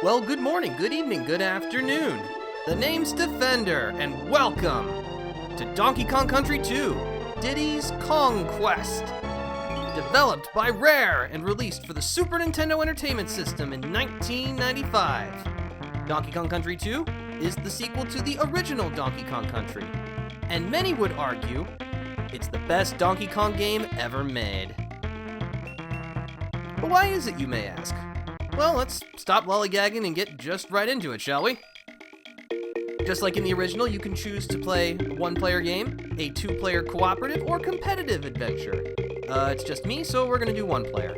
Well, good morning, good evening, good afternoon. The name's Defender, and welcome to Donkey Kong Country 2, Diddy's Kong Quest. Developed by Rare and released for the Super Nintendo Entertainment System in 1995. Donkey Kong Country 2 is the sequel to the original Donkey Kong Country, and many would argue it's the best Donkey Kong game ever made. But why is it, you may ask? Well, let's stop lollygagging and get just right into it, shall we? Just like in the original, you can choose to play a one-player game, a two-player cooperative, or competitive adventure. It's just me, so we're gonna do one player.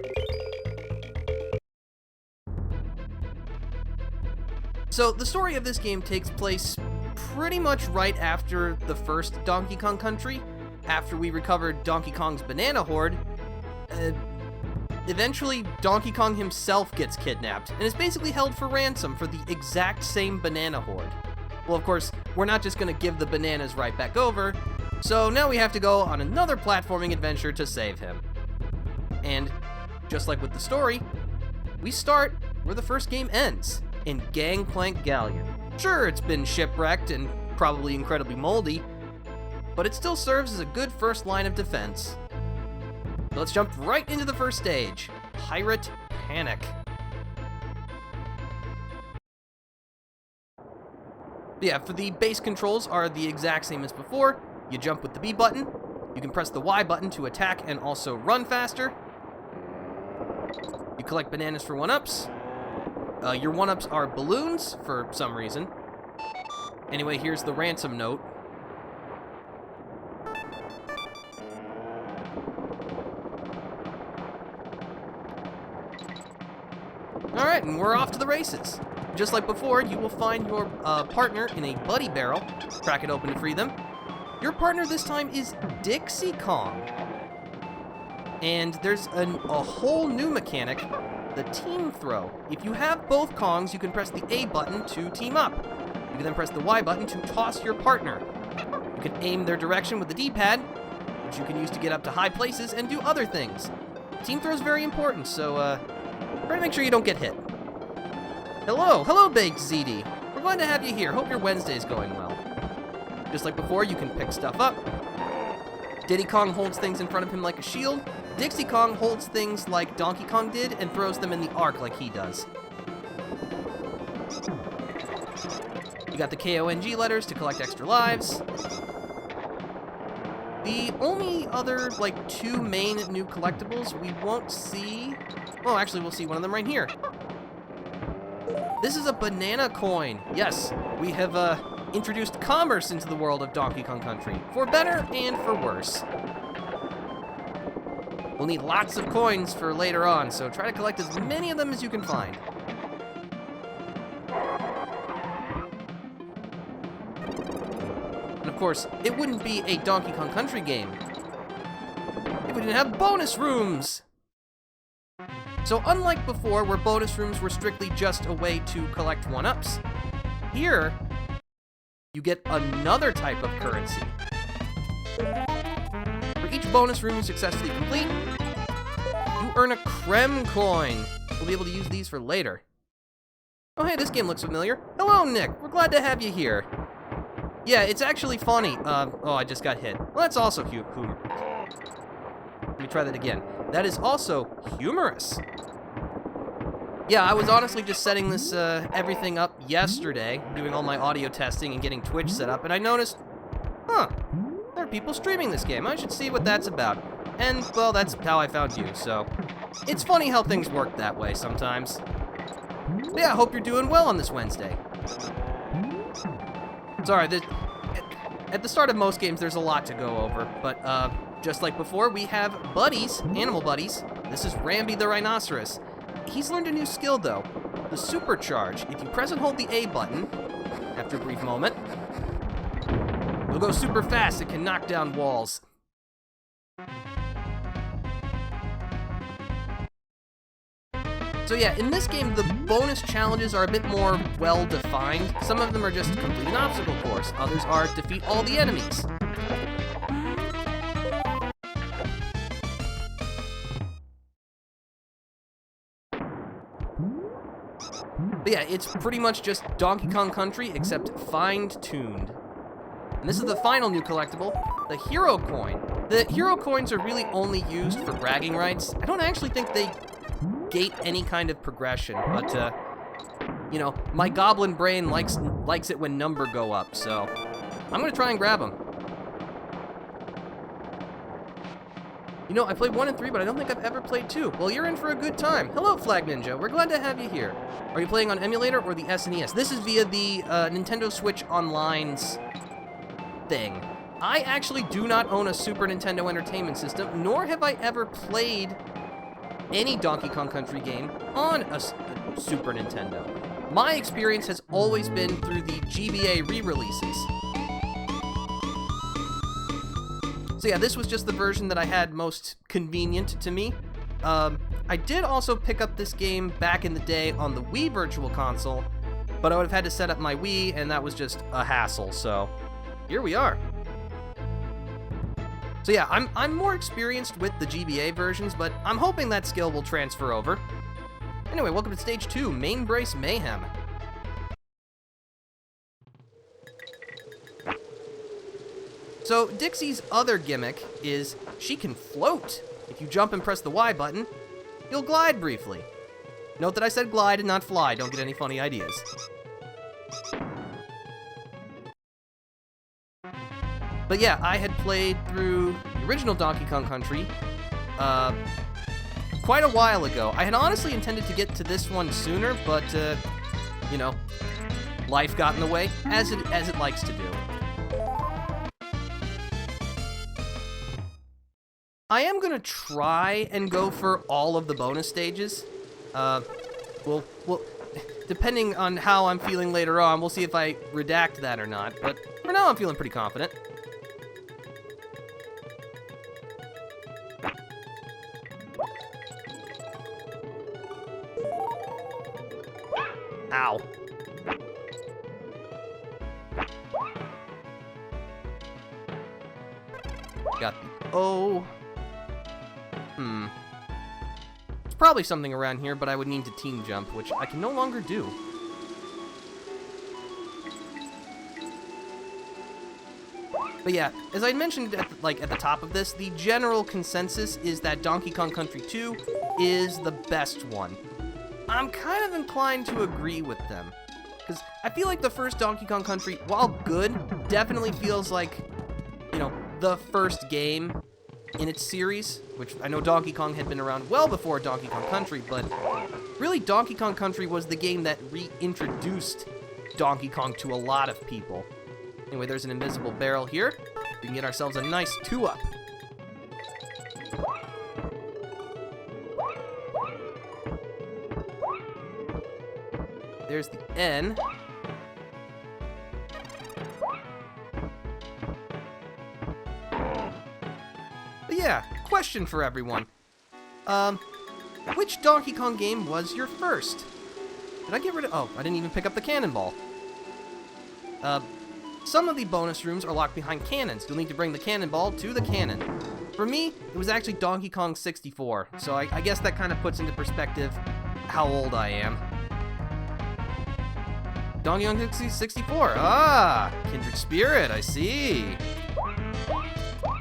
So, the story of this game takes place pretty much right after the first Donkey Kong Country, after we recovered Donkey Kong's banana hoard. Eventually, Donkey Kong himself gets kidnapped, and is basically held for ransom for the exact same banana hoard. Well, of course, we're not just gonna give the bananas right back over, so now we have to go on another platforming adventure to save him. And, just like with the story, we start where the first game ends, in Gangplank Galleon. Sure, it's been shipwrecked and probably incredibly moldy, but it still serves as a good first line of defense. So let's jump right into the first stage, Pirate Panic. Yeah, for the base controls are the exact same as before. You jump with the B button, you can press the Y button to attack and also run faster. You collect bananas for 1-ups. Your 1-ups are balloons, for some reason. Anyway, here's the ransom note. Alright, and we're off to the races. Just like before, you will find your partner in a buddy barrel. Crack it open to free them. Your partner this time is Dixie Kong. And there's a whole new mechanic, the team throw. If you have both Kongs, you can press the A button to team up. You can then press the Y button to toss your partner. You can aim their direction with the D-pad, which you can use to get up to high places and do other things. Team throw is very important, so try to make sure you don't get hit. Hello, Baked ZD. We're glad to have you here. Hope your Wednesday's going well. Just like before, you can pick stuff up. Diddy Kong holds things in front of him like a shield. Dixie Kong holds things like Donkey Kong did and throws them in the arc like he does. You got the KONG letters to collect extra lives. The only other, two main new collectibles we won't see... Oh, actually, we'll see one of them right here. This is a banana coin. Yes, we have introduced commerce into the world of Donkey Kong Country, for better and for worse. We'll need lots of coins for later on, so try to collect as many of them as you can find. And of course, it wouldn't be a Donkey Kong Country game if we didn't have bonus rooms! So unlike before, where bonus rooms were strictly just a way to collect 1-ups, here, you get another type of currency. For each bonus room you successfully complete, you earn a Creme coin. We'll be able to use these for later. Oh hey, this game looks familiar. Hello, Nick. We're glad to have you here. Yeah, it's actually funny. Oh, I just got hit. Well, that's also humor. Let me try that again. That is also humorous. Yeah, I was honestly just setting this, everything up yesterday, doing all my audio testing and getting Twitch set up, and I noticed, there are people streaming this game. I should see what that's about. And, well, that's how I found you, so it's funny how things work that way sometimes. But yeah, I hope you're doing well on this Wednesday. Sorry, at the start of most games, there's a lot to go over, but, just like before, we have buddies, animal buddies. This is Rambi the Rhinoceros. He's learned a new skill, though, the Supercharge. If you press and hold the A button, after a brief moment, it'll go super fast. It can knock down walls. So yeah, in this game, the bonus challenges are a bit more well-defined. Some of them are just complete an obstacle course. Others are defeat all the enemies. But yeah, it's pretty much just Donkey Kong Country, except fine-tuned. And this is the final new collectible, the Hero Coin. The Hero Coins are really only used for bragging rights. I don't actually think they gate any kind of progression, but, you know, my goblin brain likes it when numbers go up, so I'm gonna try and grab them. You know, I played 1 and 3, but I don't think I've ever played 2. Well, you're in for a good time. Hello, Flag Ninja. We're glad to have you here. Are you playing on emulator or the SNES? This is via the Nintendo Switch Online's thing. I actually do not own a Super Nintendo Entertainment System, nor have I ever played any Donkey Kong Country game on a Super Nintendo. My experience has always been through the GBA re-releases. So yeah, this was just the version that I had most convenient to me. I did also pick up this game back in the day on the Wii Virtual Console, but I would have had to set up my Wii, and that was just a hassle, so here we are. So yeah, I'm more experienced with the GBA versions, but I'm hoping that skill will transfer over. Anyway, welcome to Stage 2, Main Brace Mayhem. So, Dixie's other gimmick is she can float. If you jump and press the Y button, you'll glide briefly. Note that I said glide and not fly, don't get any funny ideas. But yeah, I had played through the original Donkey Kong Country quite a while ago. I had honestly intended to get to this one sooner, but, you know, life got in the way, as it likes to do. I am gonna try and go for all of the bonus stages. Well, depending on how I'm feeling later on, we'll see if I redact that or not. But for now, I'm feeling pretty confident. Ow. Got the O. It's probably something around here, but I would need to team jump, which I can no longer do. But yeah, as I mentioned at the top of this, the general consensus is that Donkey Kong Country 2 is the best one. I'm kind of inclined to agree with them, because I feel like the first Donkey Kong Country, while good, definitely feels like, you know, the first game in its series, which I know Donkey Kong had been around well before Donkey Kong Country, but really Donkey Kong Country was the game that reintroduced Donkey Kong to a lot of people. Anyway, there's an invisible barrel here. We can get ourselves a nice 2-up. There's the N. But yeah, question for everyone. Which Donkey Kong game was your first? Did I get rid of... Oh, I didn't even pick up the cannonball. Some of the bonus rooms are locked behind cannons. You'll need to bring the cannonball to the cannon. For me, it was actually Donkey Kong 64, so I guess that kind of puts into perspective how old I am. Donkey Kong 64. Ah, Kindred Spirit, I see.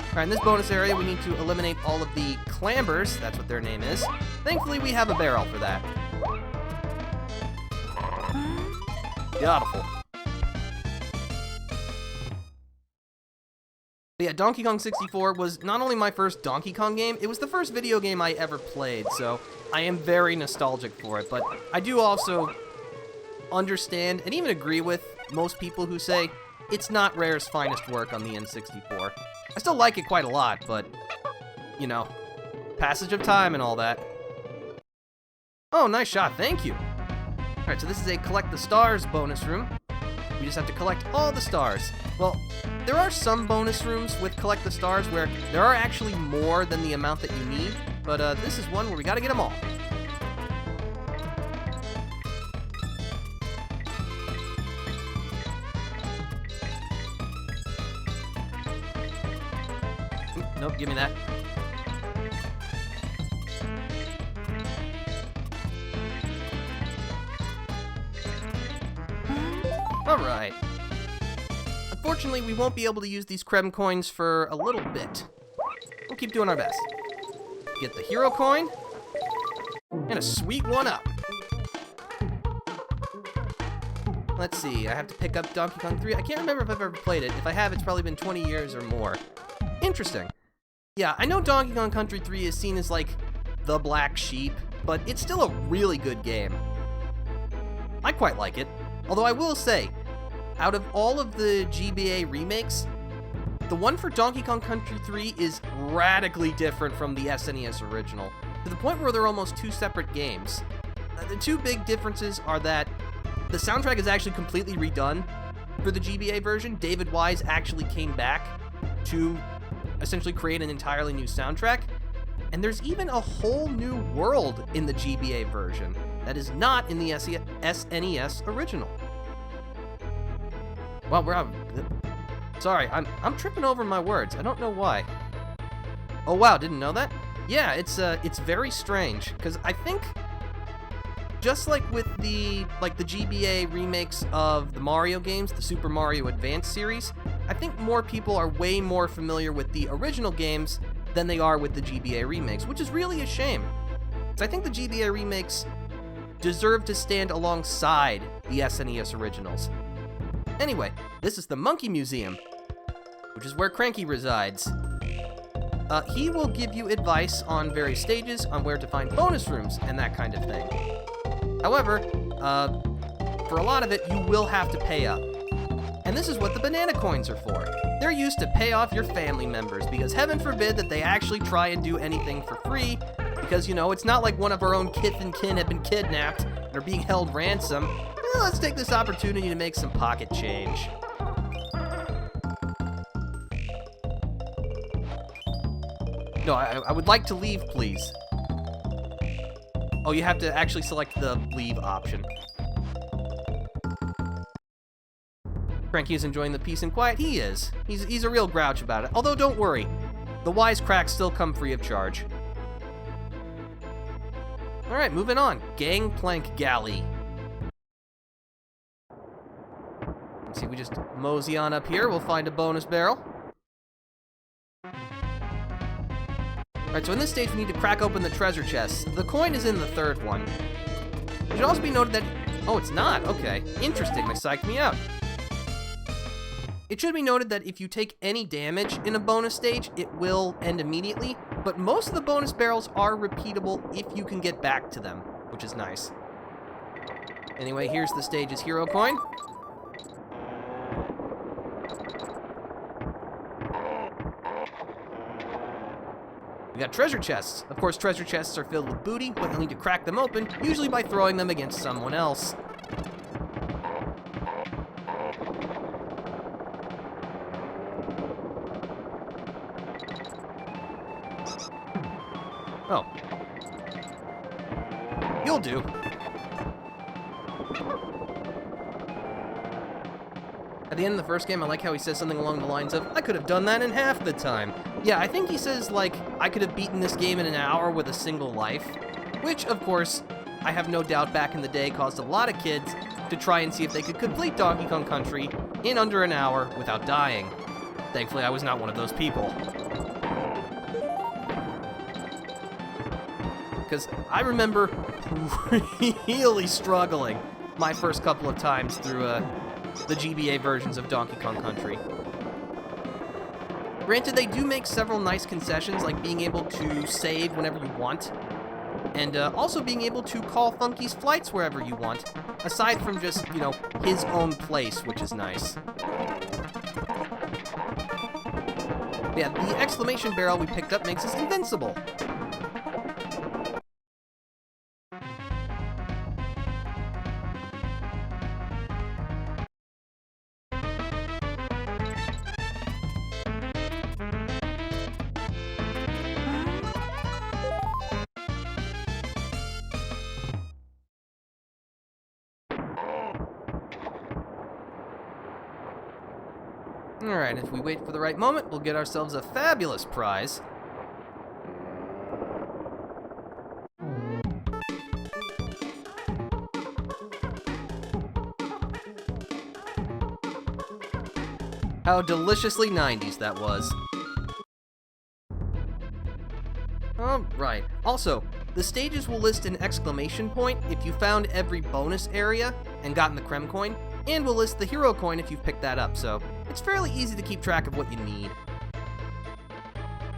Alright, in this bonus area, we need to eliminate all of the clambers. That's what their name is. Thankfully, we have a barrel for that. Beautiful. But yeah, Donkey Kong 64 was not only my first Donkey Kong game, it was the first video game I ever played, so I am very nostalgic for it. But I do also understand and even agree with most people who say it's not Rare's finest work on the N64. I still like it quite a lot, but, you know, passage of time and all that. Oh, nice shot, thank you. Alright, so this is a Collect the Stars bonus room. We just have to collect all the stars. Well, there are some bonus rooms with Collect the Stars where there are actually more than the amount that you need, but this is one where we gotta get them all. Nope, give me that. Alright. Unfortunately, we won't be able to use these Krem coins for a little bit. We'll keep doing our best. Get the hero coin. And a sweet one-up. Let's see, I have to pick up Donkey Kong 3. I can't remember if I've ever played it. If I have, it's probably been 20 years or more. Interesting. Yeah, I know Donkey Kong Country 3 is seen as, like, the black sheep, but it's still a really good game. I quite like it. Although I will say, out of all of the GBA remakes, the one for Donkey Kong Country 3 is radically different from the SNES original, to the point where they're almost two separate games. The two big differences are that the soundtrack is actually completely redone for the GBA version. David Wise actually came back to essentially create an entirely new soundtrack, and there's even a whole new world in the GBA version that is not in the SNES original. Well, sorry, I'm tripping over my words. I don't know why. Oh wow, didn't know that? Yeah, it's very strange, because I think, just like with the GBA remakes of the Mario games, the Super Mario Advance series, I think more people are way more familiar with the original games than they are with the GBA remakes, which is really a shame. So I think the GBA remakes deserve to stand alongside the SNES originals. Anyway, this is the Monkey Museum, which is where Cranky resides. He will give you advice on various stages, on where to find bonus rooms, and that kind of thing. However, for a lot of it, you will have to pay up. And this is what the banana coins are for. They're used to pay off your family members, because heaven forbid that they actually try and do anything for free, because, you know, it's not like one of our own kith and kin have been kidnapped and are being held ransom. Let's take this opportunity to make some pocket change. No, I would like to leave, please. Oh, you have to actually select the leave option. Cranky is enjoying the peace and quiet. He is. He's a real grouch about it. Although, don't worry. The wisecracks still come free of charge. Alright, moving on. Gangplank Galley. Let's see, we just mosey on up here. We'll find a bonus barrel. Alright, so in this stage we need to crack open the treasure chest. The coin is in the third one. It should also be noted that... Oh, it's not. Okay. Interesting. They psyched me out. It should be noted that if you take any damage in a bonus stage, it will end immediately, but most of the bonus barrels are repeatable if you can get back to them, which is nice. Anyway, here's the stage's hero coin. We got treasure chests. Of course, treasure chests are filled with booty, but you'll need to crack them open, usually by throwing them against someone else. Oh. You'll do. At the end of the first game, I like how he says something along the lines of, I could have done that in half the time. Yeah, I think he says, like, I could have beaten this game in an hour with a single life. Which, of course, I have no doubt back in the day caused a lot of kids to try and see if they could complete Donkey Kong Country in under an hour without dying. Thankfully, I was not one of those people. Because I remember really struggling my first couple of times through the GBA versions of Donkey Kong Country. Granted, they do make several nice concessions, like being able to save whenever you want, and also being able to call Funky's flights wherever you want, aside from just, you know, his own place, which is nice. Yeah, the exclamation barrel we picked up makes us invincible. Alright, if we wait for the right moment, we'll get ourselves a fabulous prize. How deliciously 90s that was. Right. Also, the stages will list an exclamation point if you found every bonus area and gotten the Creme coin, and will list the hero coin if you've picked that up, so it's fairly easy to keep track of what you need.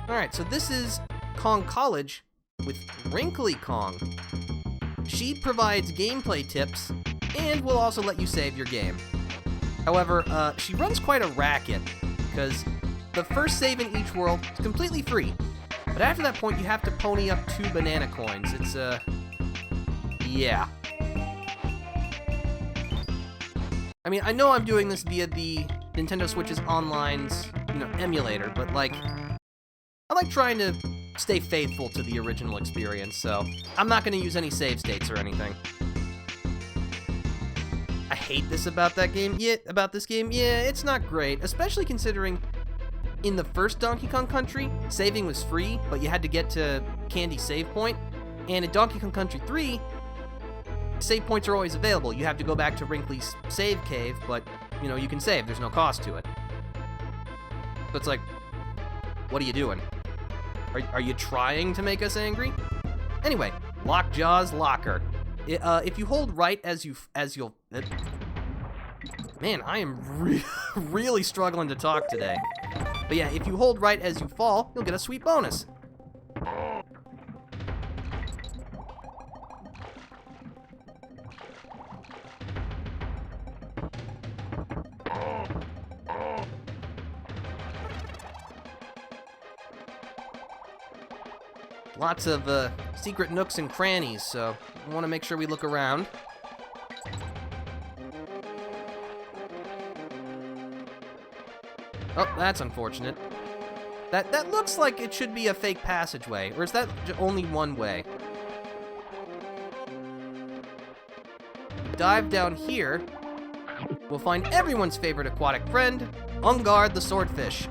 Alright, so this is Kong College with Wrinkly Kong. She provides gameplay tips and will also let you save your game. However, she runs quite a racket, because the first save in each world is completely free, but after that point you have to pony up 2 banana coins. It's, yeah. I mean, I know I'm doing this via the Nintendo Switch's online's, emulator, but, like, I like trying to stay faithful to the original experience, so I'm not going to use any save states or anything. I hate this about that game. About this game, it's not great, especially considering in the first Donkey Kong Country, saving was free, but you had to get to Candy's save point, and in Donkey Kong Country 3, save points are always available. You have to go back to Wrinkly's save cave, but, you can save. There's no cost to it. So it's like, what are you doing? Are you trying to make us angry? Anyway, Lockjaw's Locker. If you hold right as you'll... Man, I am really struggling to talk today. But yeah, if you hold right as you fall, you'll get a sweet bonus. Lots of secret nooks and crannies, so we want to make sure we look around. Oh, that's unfortunate. That looks like it should be a fake passageway, or is that only one way? Dive down here, we'll find everyone's favorite aquatic friend, Ungard the Swordfish.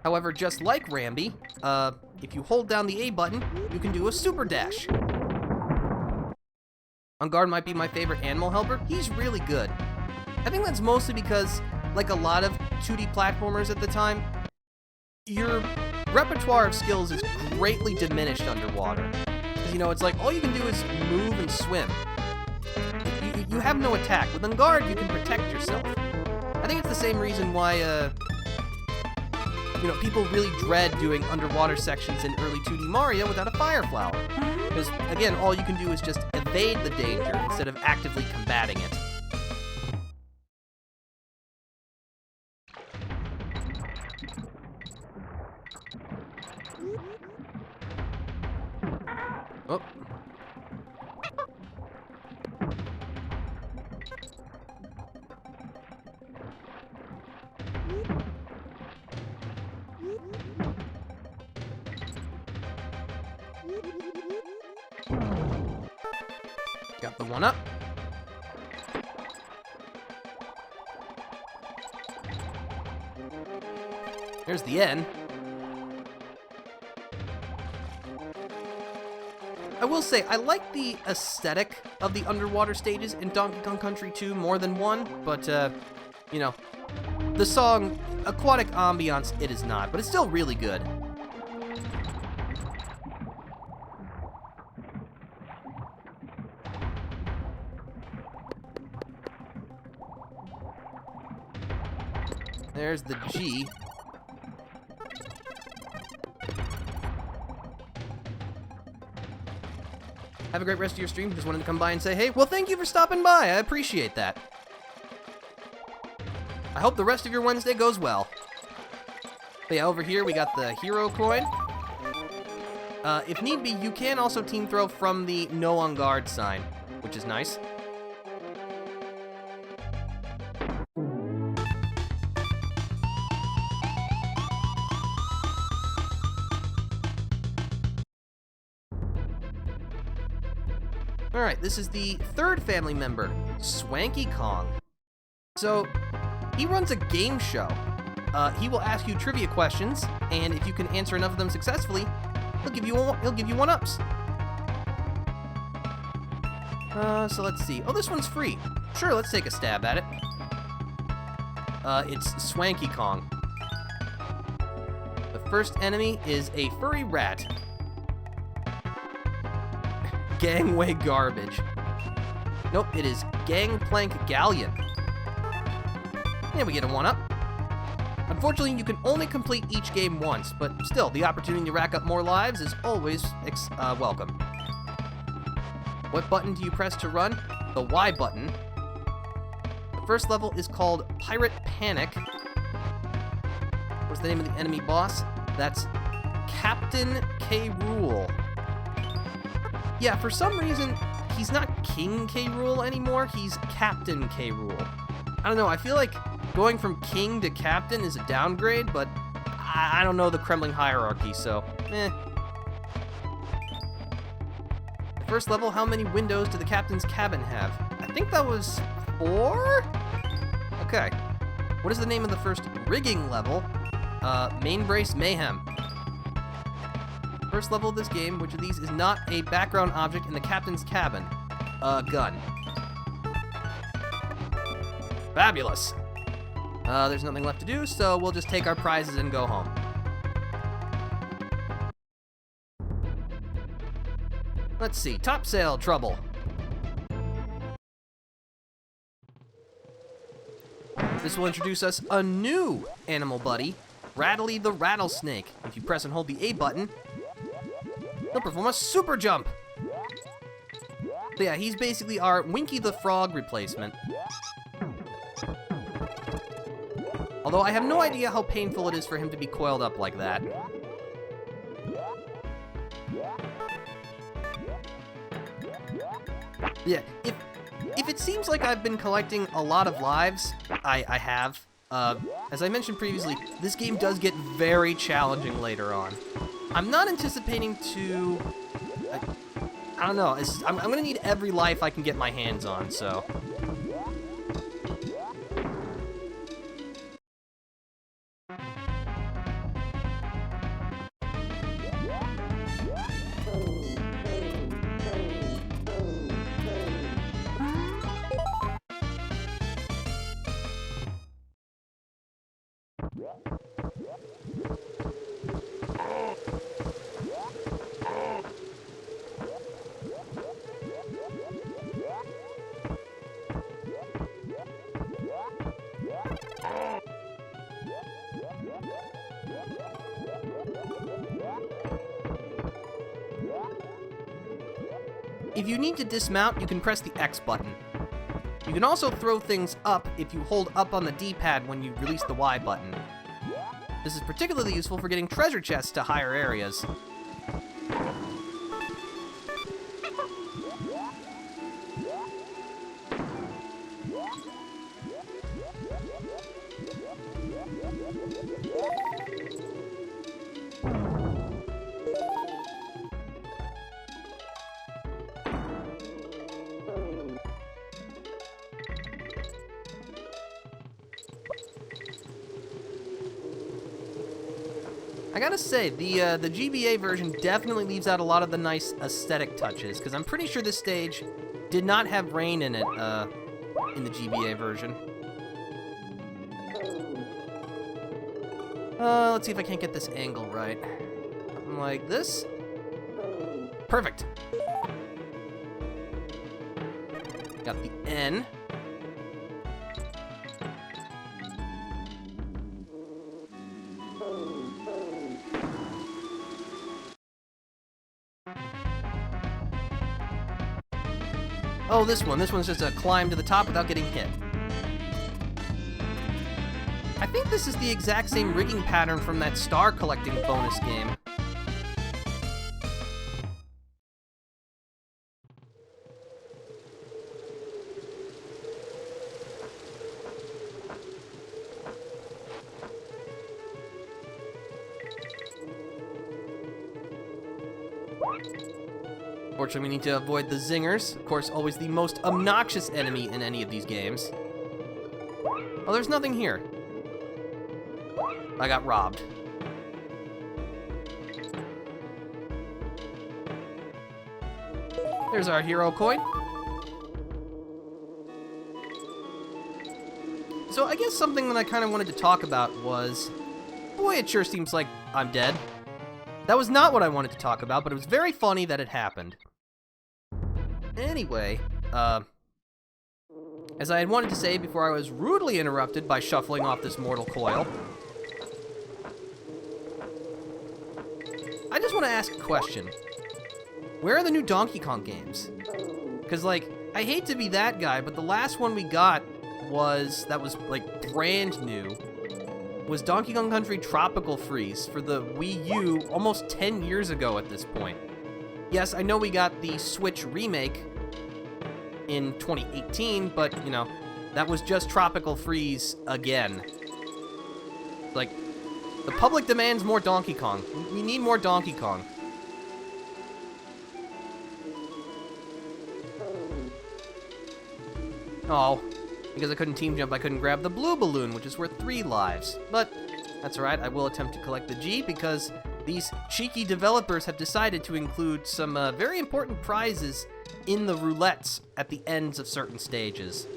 However, just like Rambi, if you hold down the A button, you can do a super dash. Ungard might be my favorite animal helper. He's really good. I think that's mostly because, like a lot of 2D platformers at the time, your repertoire of skills is greatly diminished underwater. Because, it's like, all you can do is move and swim. You have no attack. With Ungard, you can protect yourself. I think it's the same reason why, people really dread doing underwater sections in early 2D Mario without a fire flower. Because, again, all you can do is just evade the danger instead of actively combating it. Oh. Got the one up. There's the N. I will say, I like the aesthetic of the underwater stages in Donkey Kong Country 2 more than 1, but, the song, aquatic ambiance, it is not, but it's still really good. There's the G. Have a great rest of your stream. Just wanted to come by and say, hey, well, thank you for stopping by. I appreciate that. I hope the rest of your Wednesday goes well. But yeah, over here we got the hero coin. If need be, you can also team throw from the no on guard sign, which is nice. Alright, this is the third family member, Swanky Kong. So, he runs a game show. He will ask you trivia questions, and if you can answer enough of them successfully, he'll give you one-ups. So let's see. Oh, this one's free. Sure, let's take a stab at it. It's Swanky Kong. The first enemy is a furry rat. Gangway Garbage. Nope, it is Gangplank Galleon. Yeah, we get a 1-up. Unfortunately, you can only complete each game once, but still, the opportunity to rack up more lives is always welcome. What button do you press to run? The Y button. The first level is called Pirate Panic. What's the name of the enemy boss? That's Kaptain K. Rool. Yeah, for some reason, he's not King K. Rool anymore, he's Kaptain K. Rool. I don't know, I feel like going from King to Captain is a downgrade, but I don't know the Kremlin hierarchy, so eh. First level, how many windows do the captain's cabin have? I think that was 4? Okay. What is the name of the first rigging level? Main Brace Mayhem. First level of this game, which of these is not a background object in the captain's cabin? A gun. Fabulous. There's nothing left to do, so we'll just take our prizes and go home. Let's see, topsail trouble. This will introduce us a new animal buddy, Rattly the Rattlesnake. If you press and hold the A button, he'll perform a super jump. So yeah, he's basically our Winky the Frog replacement. Although I have no idea how painful it is for him to be coiled up like that. Yeah, if it seems like I've been collecting a lot of lives, I have. As I mentioned previously, this game does get very challenging later on. I'm not anticipating to... I don't know, I'm gonna need every life I can get my hands on, so... If you need to dismount, you can press the X button. You can also throw things up if you hold up on the D-pad when you release the Y button. This is particularly useful for getting treasure chests to higher areas. I gotta say, the GBA version definitely leaves out a lot of the nice aesthetic touches, because I'm pretty sure this stage did not have rain in it, in the GBA version. Let's see if I can't get this angle right. Something like this. Perfect. Got the N. Oh, this one. This one's just a climb to the top without getting hit. I think this is the exact same rigging pattern from that star collecting bonus game. Fortunately, we need to avoid the zingers. Of course, always the most obnoxious enemy in any of these games. Oh, there's nothing here. I got robbed. There's our hero coin. So I guess something that I kind of wanted to talk about was, boy, it sure seems like I'm dead. That was not what I wanted to talk about, but it was very funny that it happened. Anyway, as I had wanted to say before I was rudely interrupted by shuffling off this mortal coil, I just want to ask a question. Where are the new Donkey Kong games? Because, like, I hate to be that guy, but the last one we got that was, like, brand new, was Donkey Kong Country Tropical Freeze for the Wii U almost 10 years ago at this point. Yes, I know we got the Switch remake in 2018, but, you know, that was just Tropical Freeze again. Like, the public demands more Donkey Kong. We need more Donkey Kong. Oh, because I couldn't team jump, I couldn't grab the blue balloon, which is worth 3 lives. But that's alright, I will attempt to collect the G because these cheeky developers have decided to include some very important prizes in the roulettes at the ends of certain stages.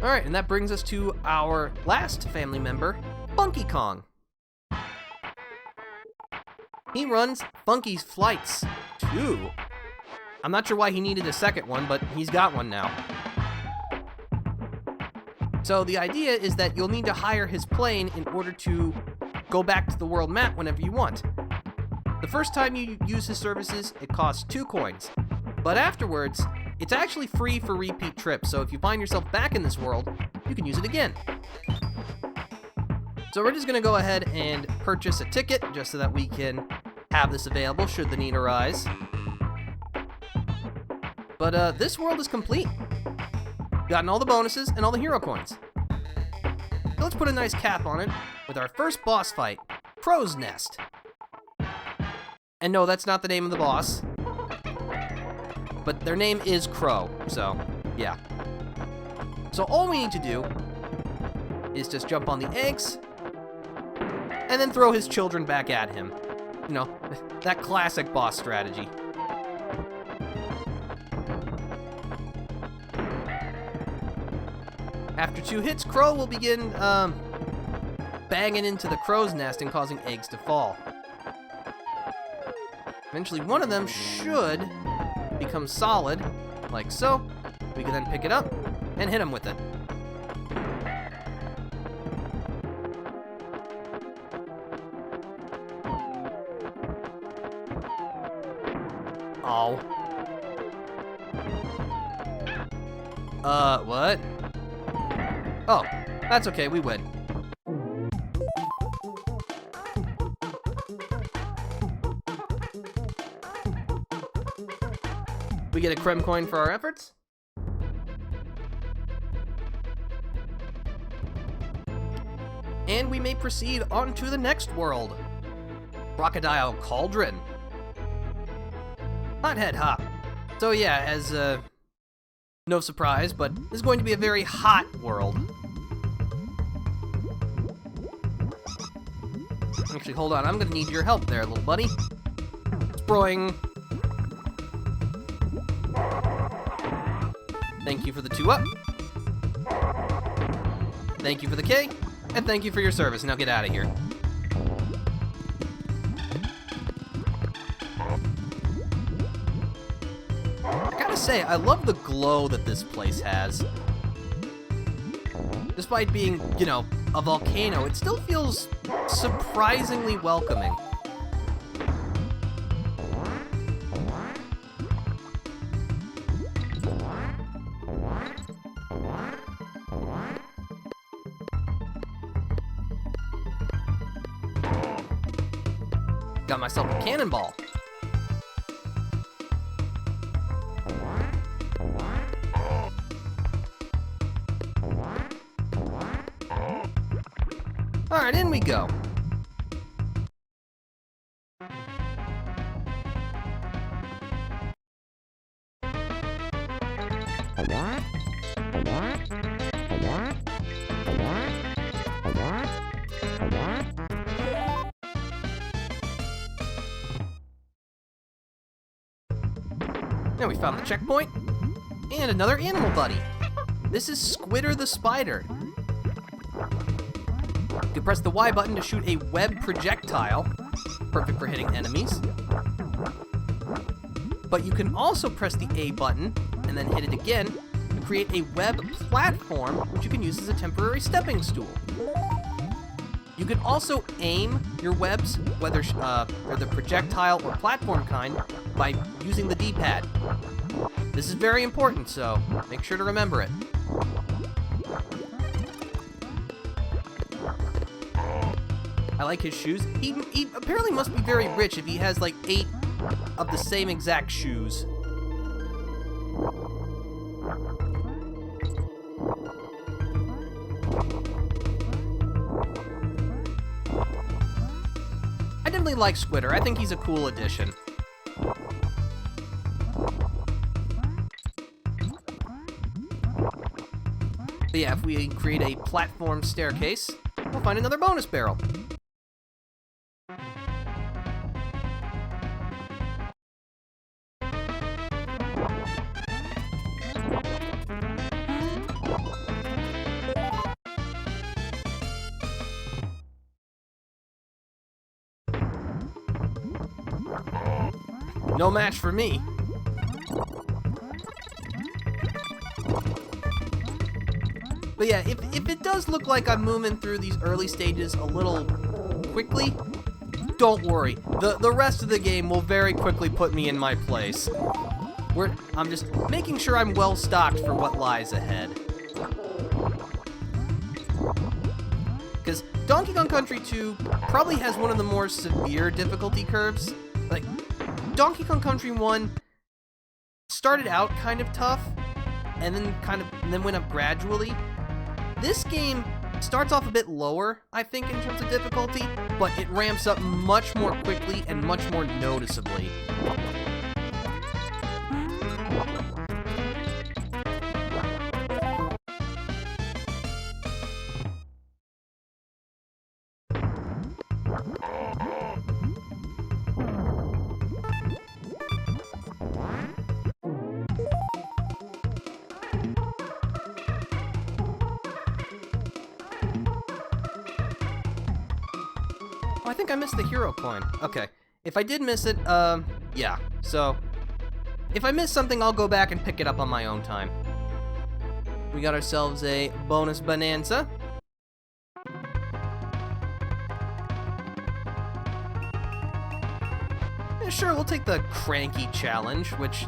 Alright, and that brings us to our last family member, Funky Kong. He runs Funky's Flights 2. I'm not sure why he needed a second one, but he's got one now. So the idea is that you'll need to hire his plane in order to go back to the world map whenever you want. The first time you use his services, it costs 2 coins. But afterwards, it's actually free for repeat trips, so if you find yourself back in this world, you can use it again. So we're just going to go ahead and purchase a ticket, just so that we can have this available should the need arise. But this world is complete. Gotten all the bonuses and all the hero coins. So let's put a nice cap on it with our first boss fight, Crow's Nest. And no, that's not the name of the boss. But their name is Crow, so yeah. So all we need to do is just jump on the eggs and then throw his children back at him. You know, that classic boss strategy. After 2 hits, Crow will begin banging into the crow's nest and causing eggs to fall. Eventually one of them should become solid, like so. We can then pick it up and hit him with it. Oh. What? Oh, that's okay, we win. We get a creme coin for our efforts. And we may proceed on to the next world. Crocodile Cauldron. Hothead Hop. So yeah, as no surprise, but this is going to be a very hot world. Actually, hold on, I'm gonna need your help there, little buddy. Sproing. Thank you for the 2-up. Thank you for the K, and thank you for your service. Now get out of here. I gotta say, I love the glow that this place has. Despite being, you know, a volcano, it still feels surprisingly welcoming. Got myself a cannonball. Alright, in we go. Now we found the checkpoint. And another animal buddy. This is Squitter the Spider. You can press the Y button to shoot a web projectile, perfect for hitting enemies. But you can also press the A button and then hit it again to create a web platform, which you can use as a temporary stepping stool. You can also aim your webs, whether they're the projectile or platform kind, by using the D-pad. This is very important, so make sure to remember it. I like his shoes. He apparently must be very rich if he has like 8 of the same exact shoes. I definitely like Squitter. I think he's a cool addition. But yeah, if we create a platform staircase, we'll find another bonus barrel. No match for me. But yeah, if it does look like I'm moving through these early stages a little quickly, don't worry. The rest of the game will very quickly put me in my place. I'm just making sure I'm well stocked for what lies ahead. Because Donkey Kong Country 2 probably has one of the more severe difficulty curves. Like, Donkey Kong Country 1 started out kind of tough, and then went up gradually. This game starts off a bit lower, I think, in terms of difficulty, but it ramps up much more quickly and much more noticeably. Oh, I think I missed the hero coin. Okay. If I did miss it, yeah. So, if I miss something, I'll go back and pick it up on my own time. We got ourselves a bonus bonanza. Yeah, sure, we'll take the cranky challenge, which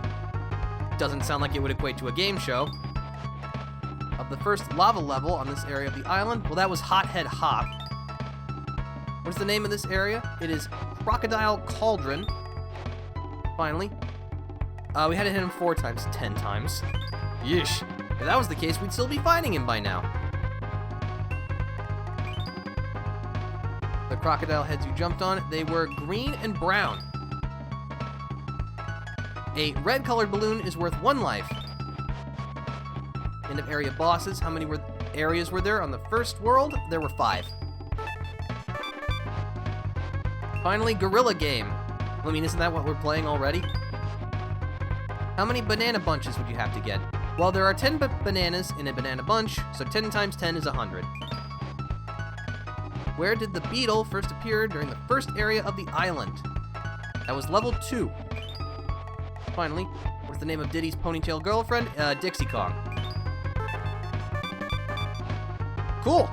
doesn't sound like it would equate to a game show. Of the first lava level on this area of the island, well, that was Hothead Hop. What's the name of this area? It is Crocodile Cauldron. Finally. We had to hit him 4 times, 10 times. Yeesh. If that was the case, we'd still be fighting him by now. The crocodile heads you jumped on, they were green and brown. A red-colored balloon is worth 1 life. End of area bosses. How many areas were there on the first world? There were 5. Finally, Gorilla Game. I mean, isn't that what we're playing already? How many banana bunches would you have to get? Well, there are 10 bananas in a banana bunch, so 10 times 10 is 100. Where did the beetle first appear during the first area of the island? That was level 2. Finally, what's the name of Diddy's ponytail girlfriend? Dixie Kong. Cool!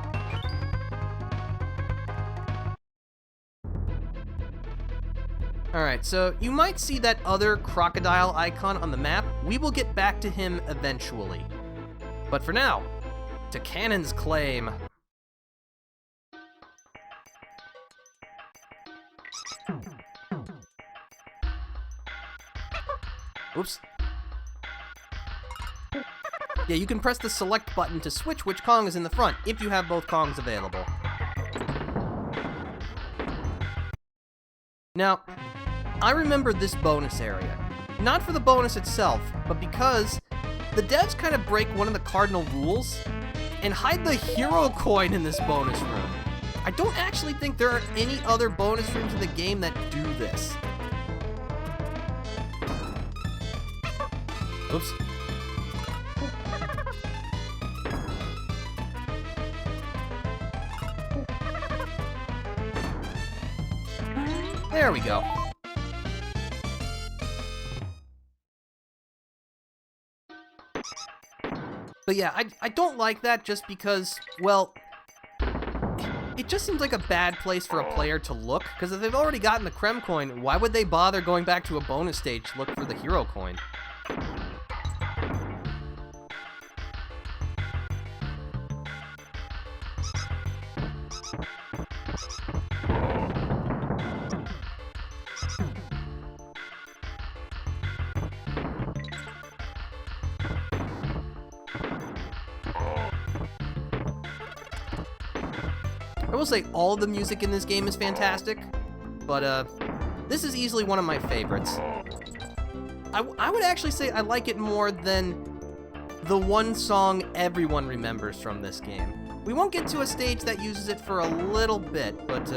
Alright, so you might see that other crocodile icon on the map. We will get back to him eventually. But for now, to Cannon's Claim. Oops. Yeah, you can press the select button to switch which Kong is in the front, if you have both Kongs available. Now, I remember this bonus area. Not for the bonus itself, but because the devs kind of break one of the cardinal rules and hide the hero coin in this bonus room. I don't actually think there are any other bonus rooms in the game that do this. Oops. There we go. But yeah, I don't like that just because, well, it just seems like a bad place for a player to look, because if they've already gotten the Creme coin, why would they bother going back to a bonus stage to look for the hero coin? I will say all the music in this game is fantastic, but this is easily one of my favorites. I would actually say I like it more than the one song everyone remembers from this game. We won't get to a stage that uses it for a little bit, but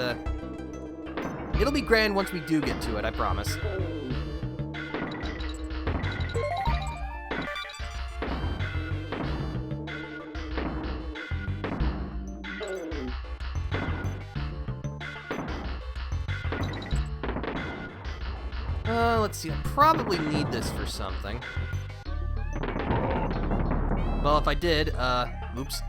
it'll be grand once we do get to it, I promise. Let's see, I probably need this for something. Well, if I did, oops.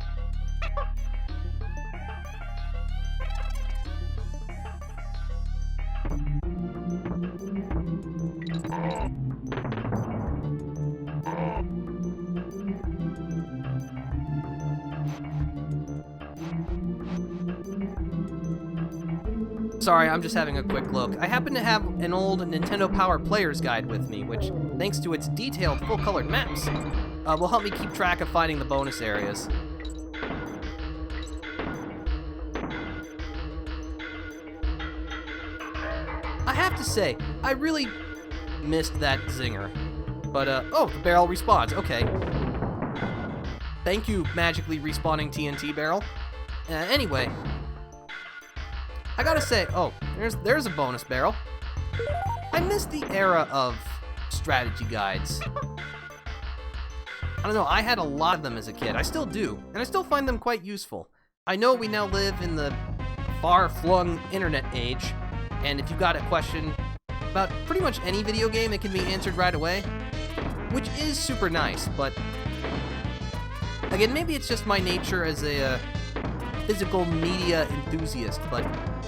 Sorry, I'm just having a quick look. I happen to have an old Nintendo Power Player's Guide with me, which, thanks to its detailed, full-colored maps, will help me keep track of finding the bonus areas. I have to say, I really missed that zinger. But, oh, the barrel respawns, okay. Thank you, magically respawning TNT barrel. Anyway, I gotta say, oh, there's a bonus barrel. I miss the era of strategy guides. I don't know, I had a lot of them as a kid. I still do, and I still find them quite useful. I know we now live in the far-flung internet age, and if you've got a question about pretty much any video game, it can be answered right away, which is super nice, but again, maybe it's just my nature as a physical media enthusiast, but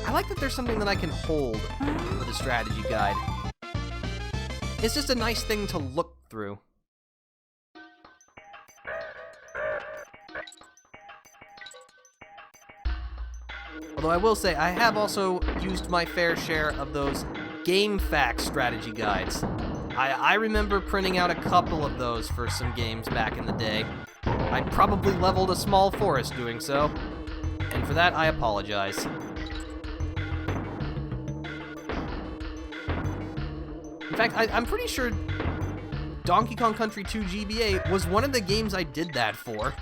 I like that there's something that I can hold with a strategy guide. It's just a nice thing to look through. Although I will say, I have also used my fair share of those game facts strategy guides. I remember printing out a couple of those for some games back in the day. I probably leveled a small forest doing so, and for that I apologize. In fact, I'm pretty sure Donkey Kong Country 2 GBA was one of the games I did that for.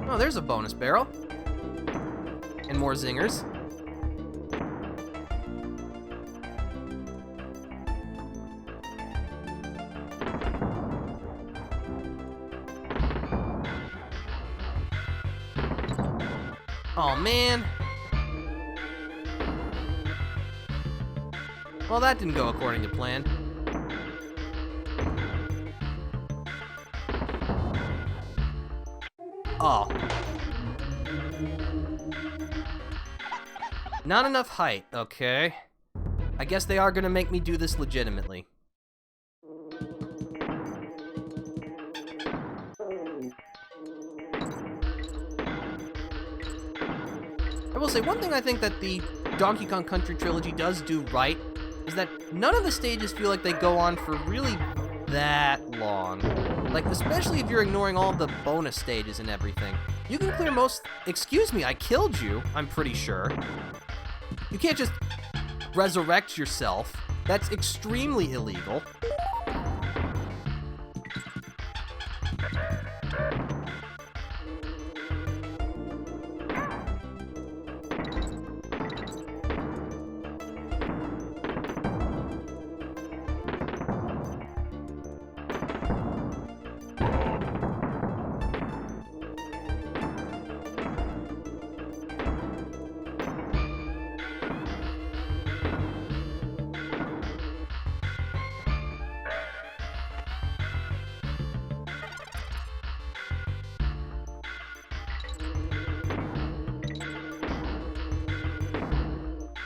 Oh, there's a bonus barrel. And more zingers. Oh man. Well, that didn't go according to plan. Oh. Not enough height, okay. I guess they are gonna make me do this legitimately. I will say, one thing I think that the Donkey Kong Country trilogy does do right is that none of the stages feel like they go on for really that long. Like, especially if you're ignoring all the bonus stages and everything. You can clear most... Excuse me, I killed you, I'm pretty sure. You can't just resurrect yourself. That's extremely illegal.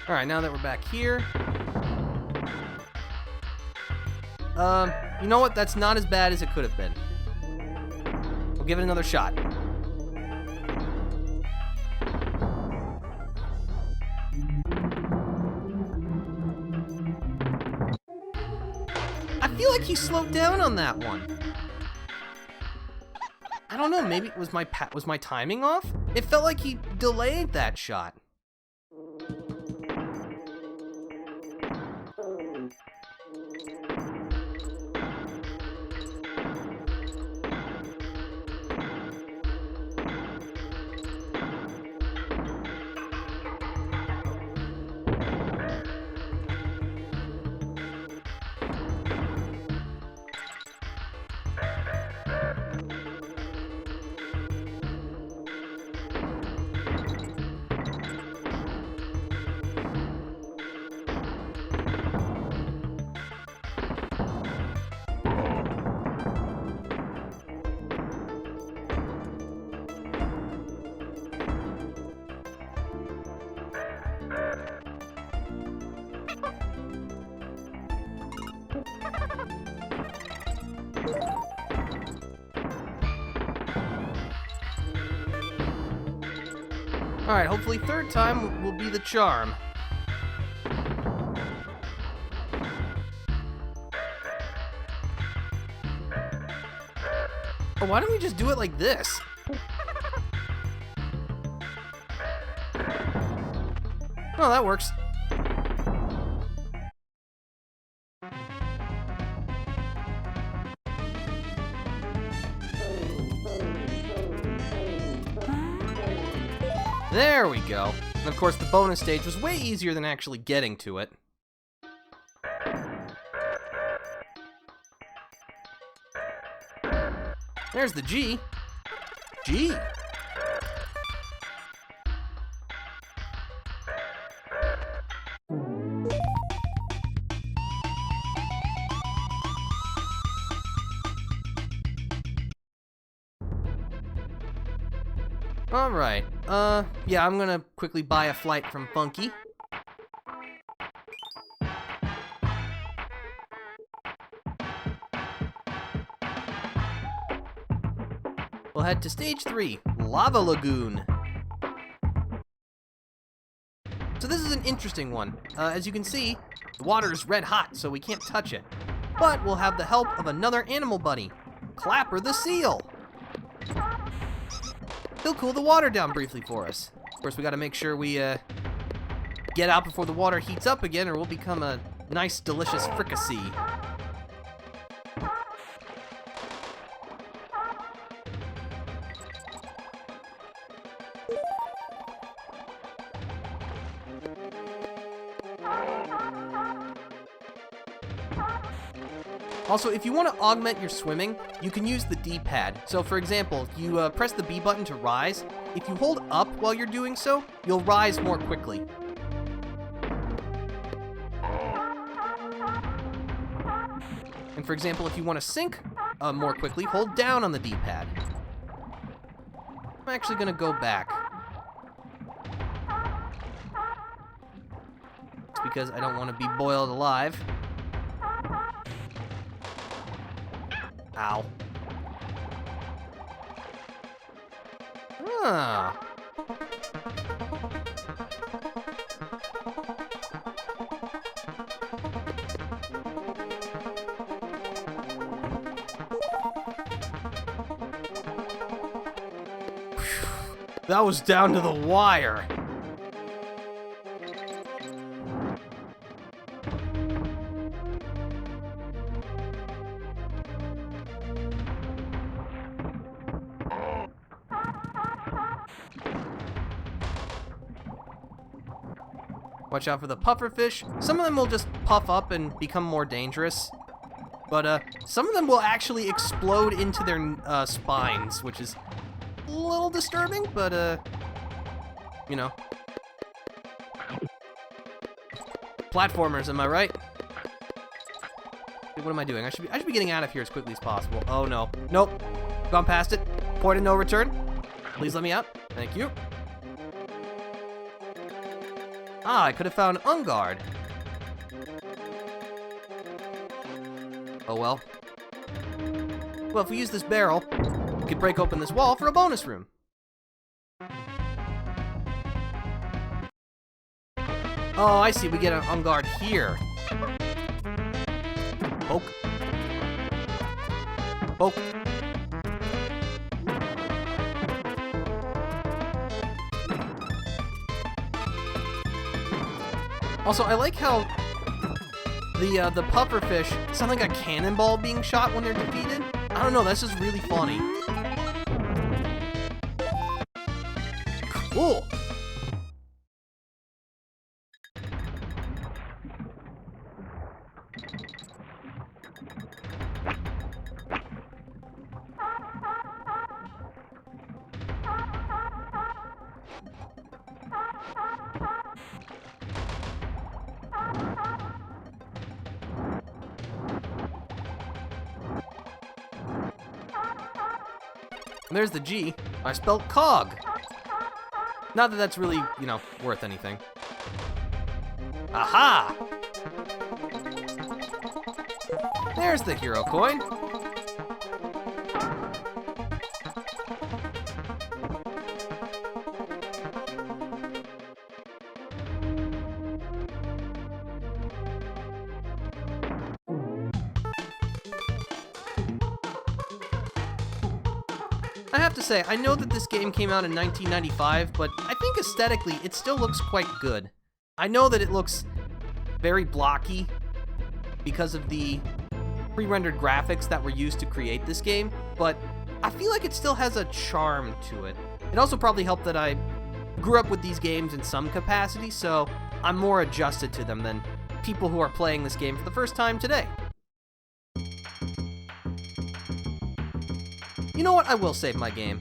Alright, now that we're back here. You know what? That's not as bad as it could have been. We'll give it another shot. I feel like he slowed down on that one. I don't know, maybe was my timing off? It felt like he delayed that shot. Alright, hopefully third time will be the charm. Oh, why don't we just do it like this? Oh, that works. There we go. And of course, the bonus stage was way easier than actually getting to it. There's the G. G. Alright, yeah, I'm gonna quickly buy a flight from Funky. We'll head to stage 3, Lava Lagoon. So this is an interesting one. As you can see, the water is red hot, so we can't touch it. But we'll have the help of another animal buddy, Clapper the Seal. He'll cool the water down briefly for us. Of course, we gotta make sure we get out before the water heats up again, or we'll become a nice, delicious fricassee. Also, if you want to augment your swimming, you can use the D-pad. So for example, if you press the B button to rise, if you hold up while you're doing so, you'll rise more quickly. And for example, if you want to sink more quickly, hold down on the D-pad. I'm actually going to go back. It's because I don't want to be boiled alive. Ow. Ah. That was down to the wire. Watch out for the pufferfish. Some of them will just puff up and become more dangerous. But some of them will actually explode into their spines, which is a little disturbing, but you know. Platformers, am I right? What am I doing? I should be getting out of here as quickly as possible. Oh no. Nope. Gone past it. Point of no return. Please let me out. Thank you. Ah, I could have found Ungard. Oh well. Well, if we use this barrel, we could break open this wall for a bonus room. Oh, I see. We get an Ungard here. Poke. Poke. Also, I like how the pufferfish sound like a cannonball being shot when they're defeated. I don't know, that's just really funny. Cool. And there's the G. I spelled cog. Not that that's really, worth anything. Aha! There's the hero coin. I have to say, I know that this game came out in 1995, but I think aesthetically it still looks quite good. I know that it looks very blocky because of the pre-rendered graphics that were used to create this game, but I feel like it still has a charm to it. It also probably helped that I grew up with these games in some capacity, so I'm more adjusted to them than people who are playing this game for the first time today. You know what? I will save my game.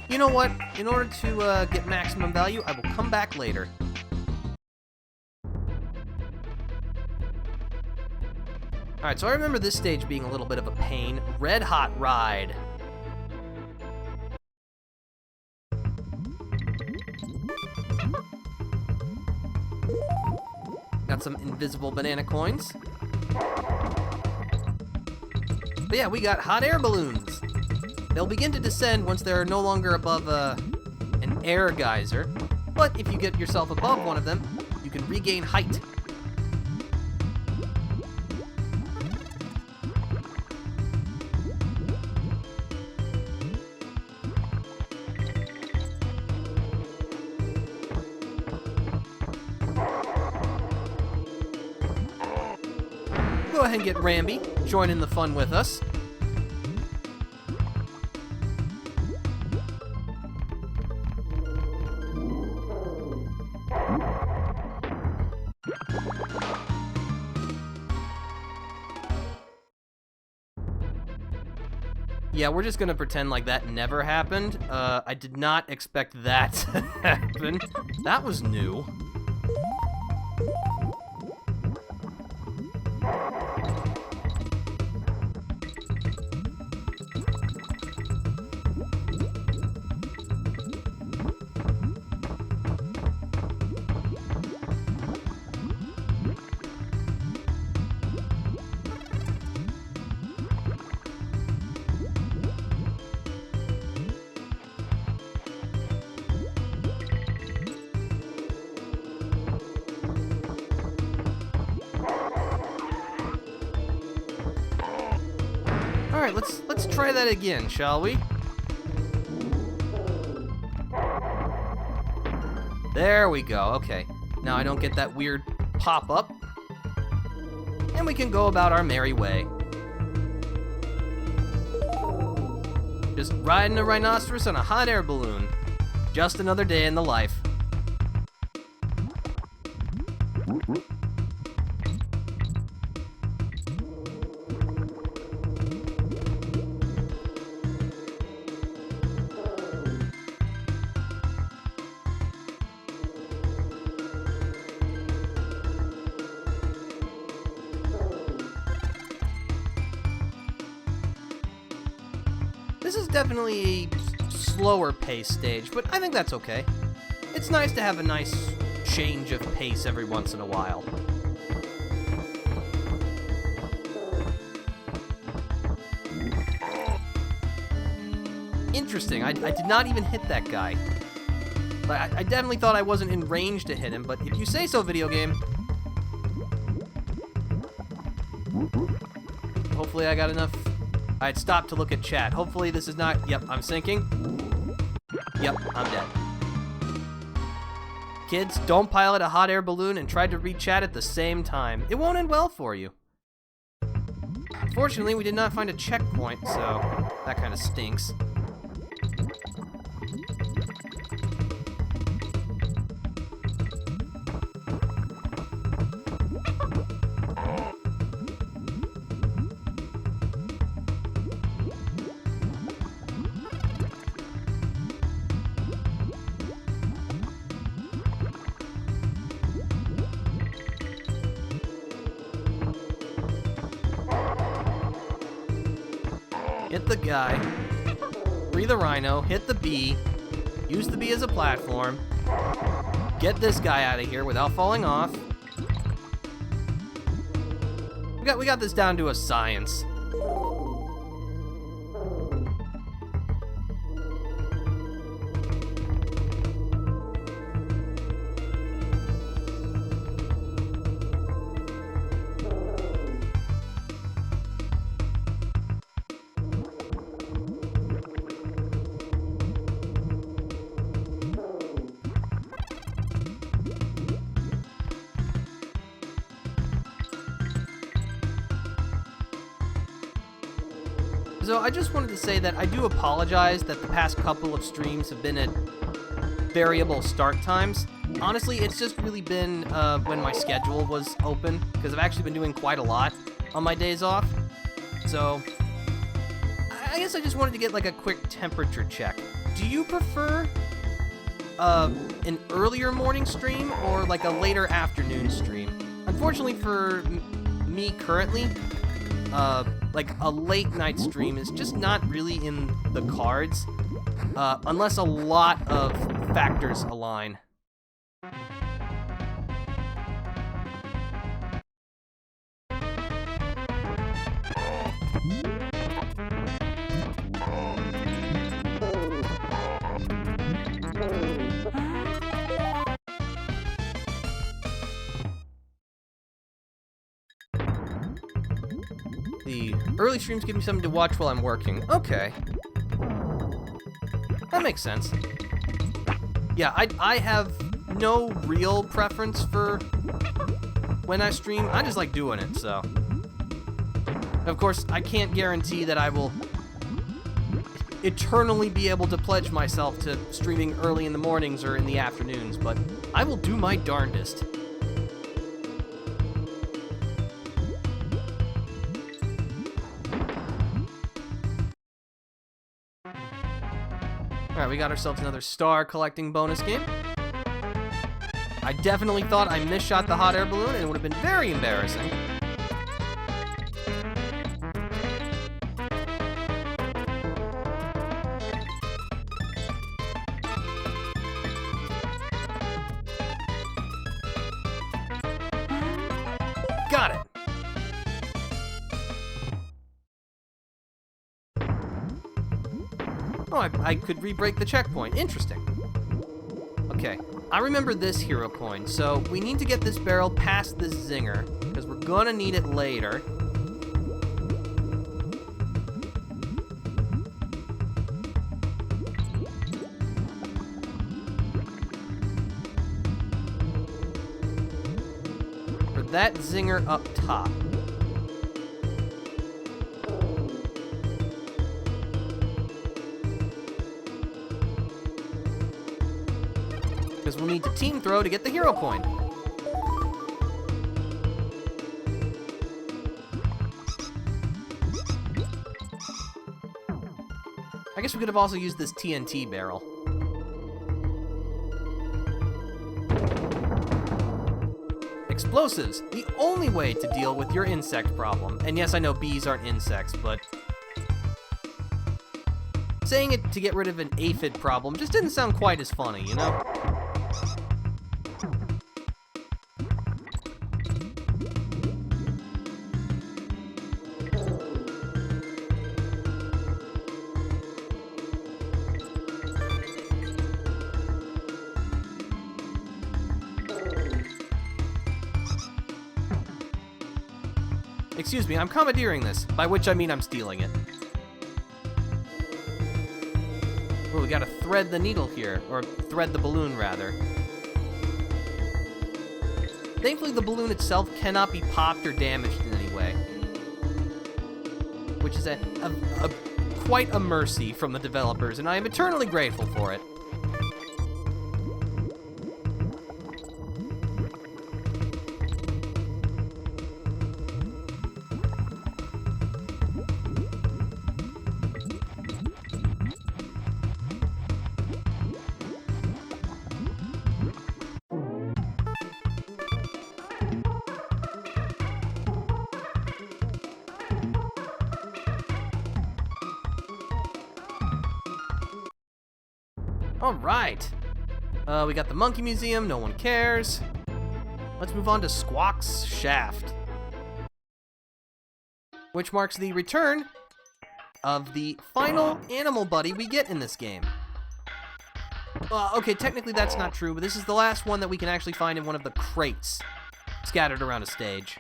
You know what? In order to get maximum value, I will come back later. Alright, so I remember this stage being a little bit of a pain. Red Hot Ride. Got some invisible banana coins. But yeah, we got hot air balloons. They'll begin to descend once they're no longer above an air geyser. But if you get yourself above one of them, you can regain height. Go ahead and get Ramby, join in the fun with us. Yeah, we're just gonna pretend like that never happened. I did not expect that to happen. That was new. Alright, let's try that again, shall we? There we go, okay. Now I don't get that weird pop-up. And we can go about our merry way. Just riding a rhinoceros on a hot air balloon. Just another day in the life. This is definitely a slower pace stage, but I think that's okay. It's nice to have a nice change of pace every once in a while. Interesting, I did not even hit that guy. I definitely thought I wasn't in range to hit him, but if you say so, video game. Hopefully I got enough. I'd stopped to look at chat. Hopefully this is not... Yep, I'm sinking. Yep, I'm dead. Kids, don't pilot a hot air balloon and try to read chat at the same time. It won't end well for you. Fortunately, we did not find a checkpoint, so that kind of stinks. Hit the guy, free the rhino, hit the bee, use the bee as a platform, get this guy out of here without falling off. We got this down to a science. So I just wanted to say that I do apologize that the past couple of streams have been at variable start times. Honestly, it's just really been when my schedule was open, because I've actually been doing quite a lot on my days off. So I guess I just wanted to get like a quick temperature check. Do you prefer an earlier morning stream or like a later afternoon stream? Unfortunately for me currently, like a late night stream is just not really in the cards, unless a lot of factors align. The early streams give me something to watch while I'm working. Okay. That makes sense. Yeah, I have no real preference for when I stream. I just like doing it, so. Of course, I can't guarantee that I will eternally be able to pledge myself to streaming early in the mornings or in the afternoons, but I will do my darndest. Alright, we got ourselves another star collecting bonus game. I definitely thought I misshot the hot air balloon and it would have been very embarrassing. Got it! Oh, I could re-break the checkpoint. Interesting. Okay, I remember this hero coin, so we need to get this barrel past this zinger, because we're gonna need it later. For that zinger up top. Because we'll need to team throw to get the hero coin. I guess we could have also used this TNT barrel. Explosives, the only way to deal with your insect problem. And yes, I know bees aren't insects, but Saying it to get rid of an aphid problem just didn't sound quite as funny, you know? Excuse me, I'm commandeering this, by which I mean I'm stealing it. Oh, we gotta thread the needle here, or thread the balloon, rather. Thankfully, the balloon itself cannot be popped or damaged in any way. Which is quite a mercy from the developers, and I am eternally grateful for it. Alright. We got the Monkey Museum, no one cares. Let's move on to Squawk's Shaft, which marks the return of the final animal buddy we get in this game. Okay, technically that's not true, but this is the last one that we can actually find in one of the crates scattered around a stage.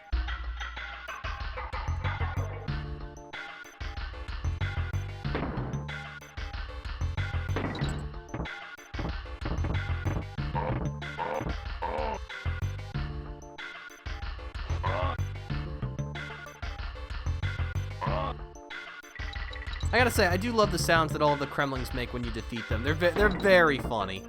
I gotta say, I do love the sounds that all of the Kremlings make when you defeat them. They're very funny.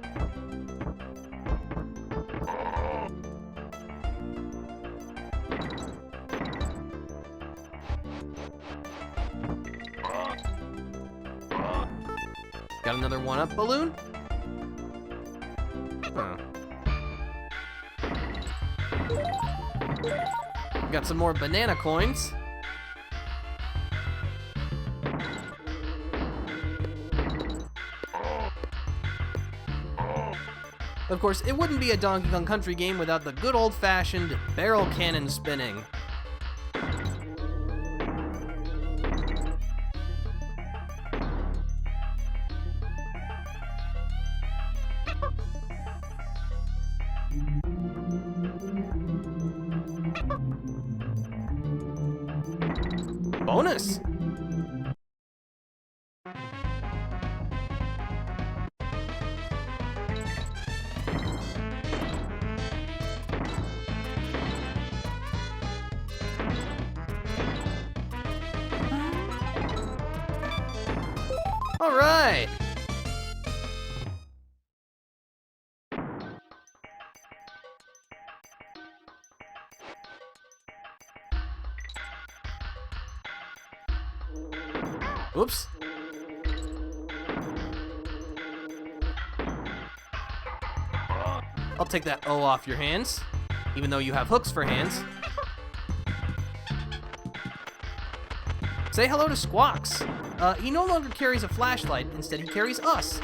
Got another one-up balloon? Oh. Got some more banana coins. Of course, it wouldn't be a Donkey Kong Country game without the good old-fashioned barrel cannon spinning. Bonus! All right. Oops. I'll take that O off your hands, even though you have hooks for hands. Say hello to Squawks. He no longer carries a flashlight, instead he carries us.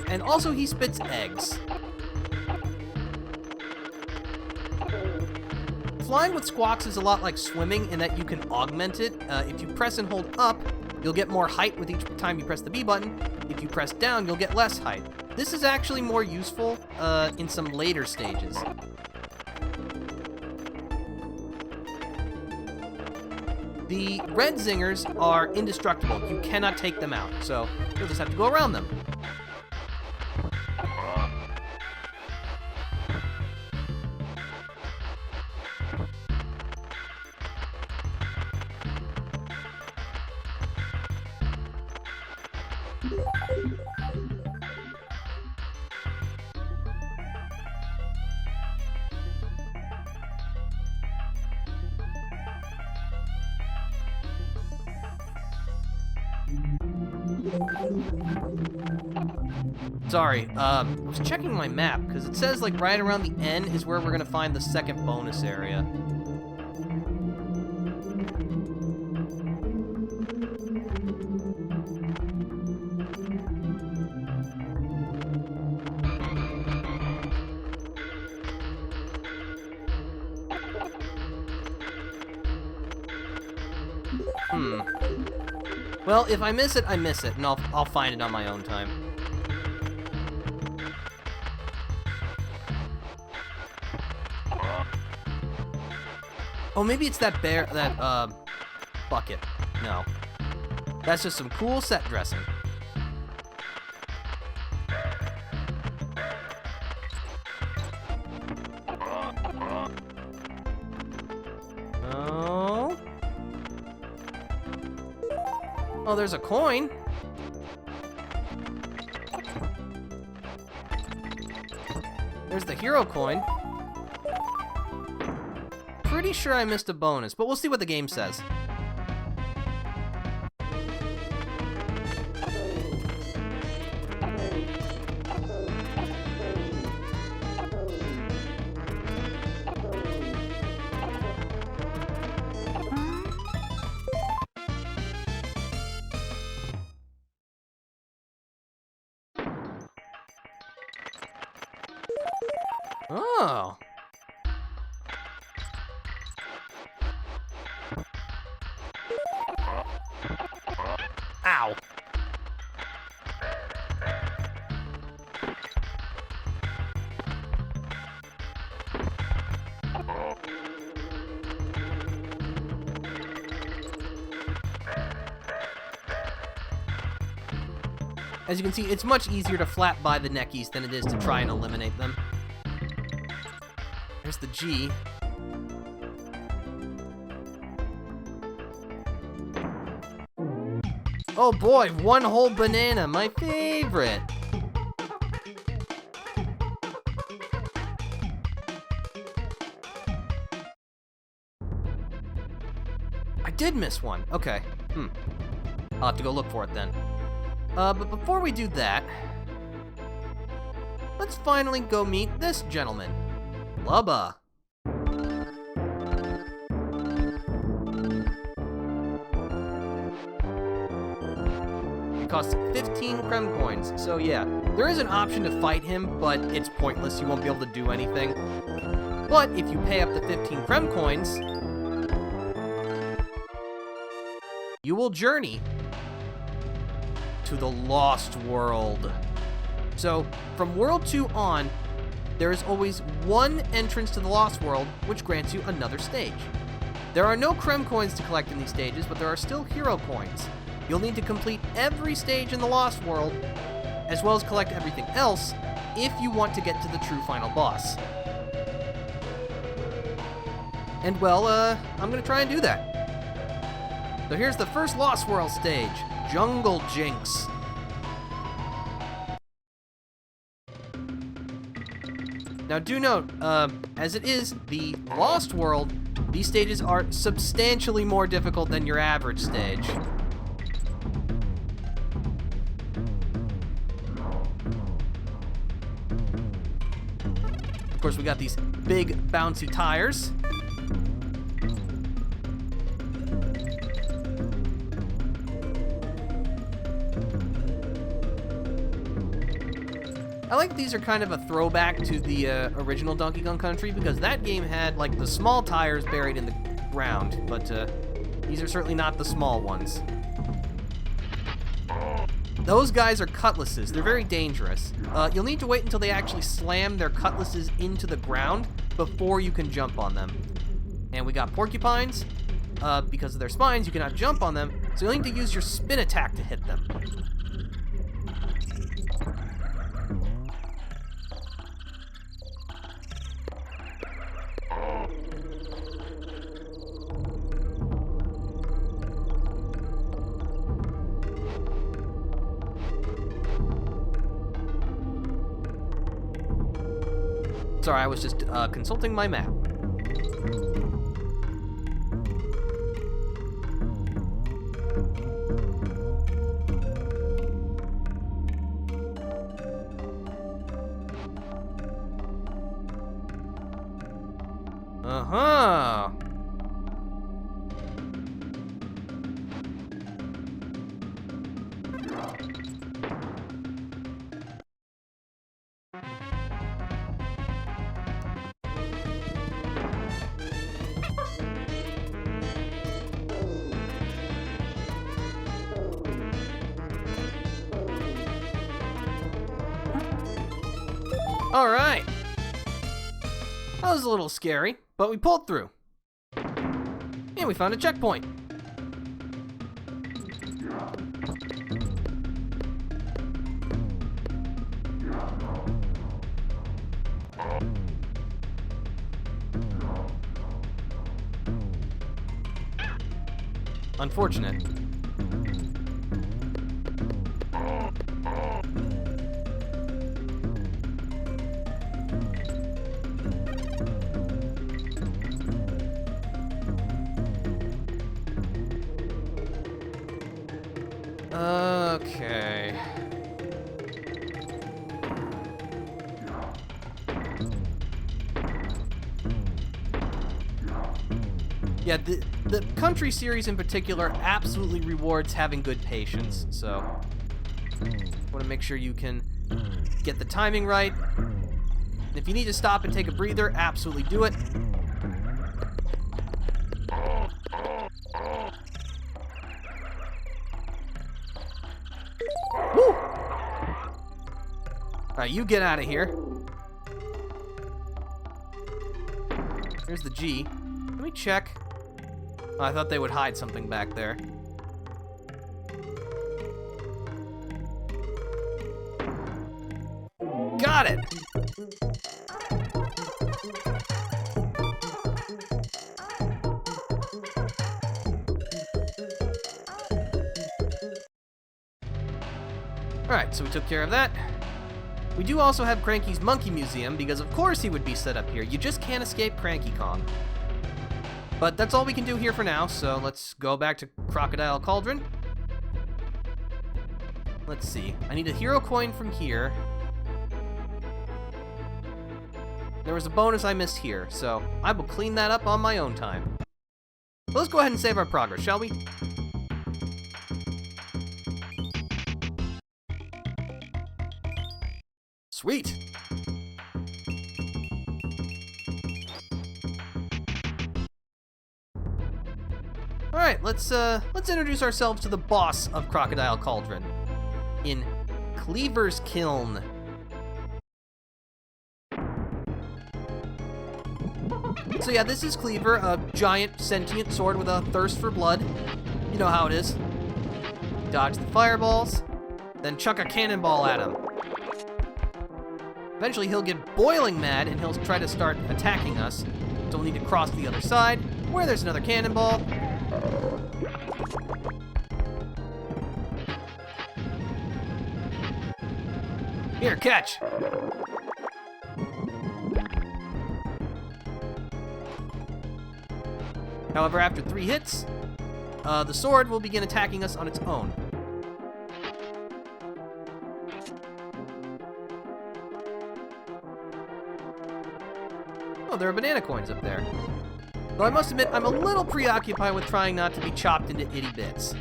And also he spits eggs. Flying with Squawks is a lot like swimming in that you can augment it. If you press and hold up, you'll get more height with each time you press the B button. If you press down, you'll get less height. This is actually more useful in some later stages. The red zingers are indestructible. You cannot take them out, so you'll just have to go around them. Sorry, I was checking my map, because it says, like, right around the end is where we're going to find the second bonus area. Well, if I miss it, I miss it, and I'll find it on my own time. Oh, maybe it's that bucket. No. That's just some cool set dressing. Oh. Oh, there's a coin. There's the hero coin. Pretty sure I missed a bonus, but we'll see what the game says. Oh. Ow. As you can see, it's much easier to flat by the neckies than it is to try and eliminate them. There's the G. Oh boy, one whole banana, my favorite. I did miss one. Okay. I'll have to go look for it then. But before we do that, let's finally go meet this gentleman, Lubba. It costs 15 Krem coins, so yeah, there is an option to fight him, but it's pointless. You won't be able to do anything. But if you pay up the 15 Krem coins, you will journey to the Lost World. So, from World 2 on, there is always one entrance to the Lost World, which grants you another stage. There are no Krem coins to collect in these stages, but there are still hero coins. You'll need to complete every stage in the Lost World, as well as collect everything else, if you want to get to the true final boss. And well, I'm gonna try and do that. So here's the first Lost World stage, Jungle Jinx. Now do note, as it is the Lost World, these stages are substantially more difficult than your average stage. Of course, we got these big bouncy tires. I like these are kind of a throwback to the original Donkey Kong Country, because that game had like the small tires buried in the ground, but these are certainly not the small ones. Those guys are cutlasses. They're very dangerous. You'll need to wait until they actually slam their cutlasses into the ground before you can jump on them. And we got porcupines. Because of their spines, you cannot jump on them, so you'll need to use your spin attack to hit them. Sorry, I was just consulting my map. Uh-huh. Alright. That was a little scary, but we pulled through. And we found a checkpoint. Unfortunate. Okay. Yeah, the country series in particular absolutely rewards having good patience, so want to make sure you can get the timing right. And if you need to stop and take a breather, absolutely do it. Woo! Alright, you get out of here. Here's the G. Let me check. Oh, I thought they would hide something back there. Got it! Alright, so we took care of that. We do also have Cranky's Monkey Museum, because of course he would be set up here. You just can't escape Cranky Kong. But that's all we can do here for now, so let's go back to Crocodile Cauldron. Let's see. I need a hero coin from here. There was a bonus I missed here, so I will clean that up on my own time. But let's go ahead and save our progress, shall we? Sweet! Alright, let's introduce ourselves to the boss of Crocodile Cauldron in Cleaver's Kiln. So yeah, this is Cleaver, a giant sentient sword with a thirst for blood. You know how it is. Dodge the fireballs, then chuck a cannonball at him. Eventually he'll get boiling mad and he'll try to start attacking us. So we'll need to cross to the other side, where there's another cannonball. Here, catch! However, after 3 hits, the sword will begin attacking us on its own. Oh, there are banana coins up there. Though I must admit, I'm a little preoccupied with trying not to be chopped into itty bits.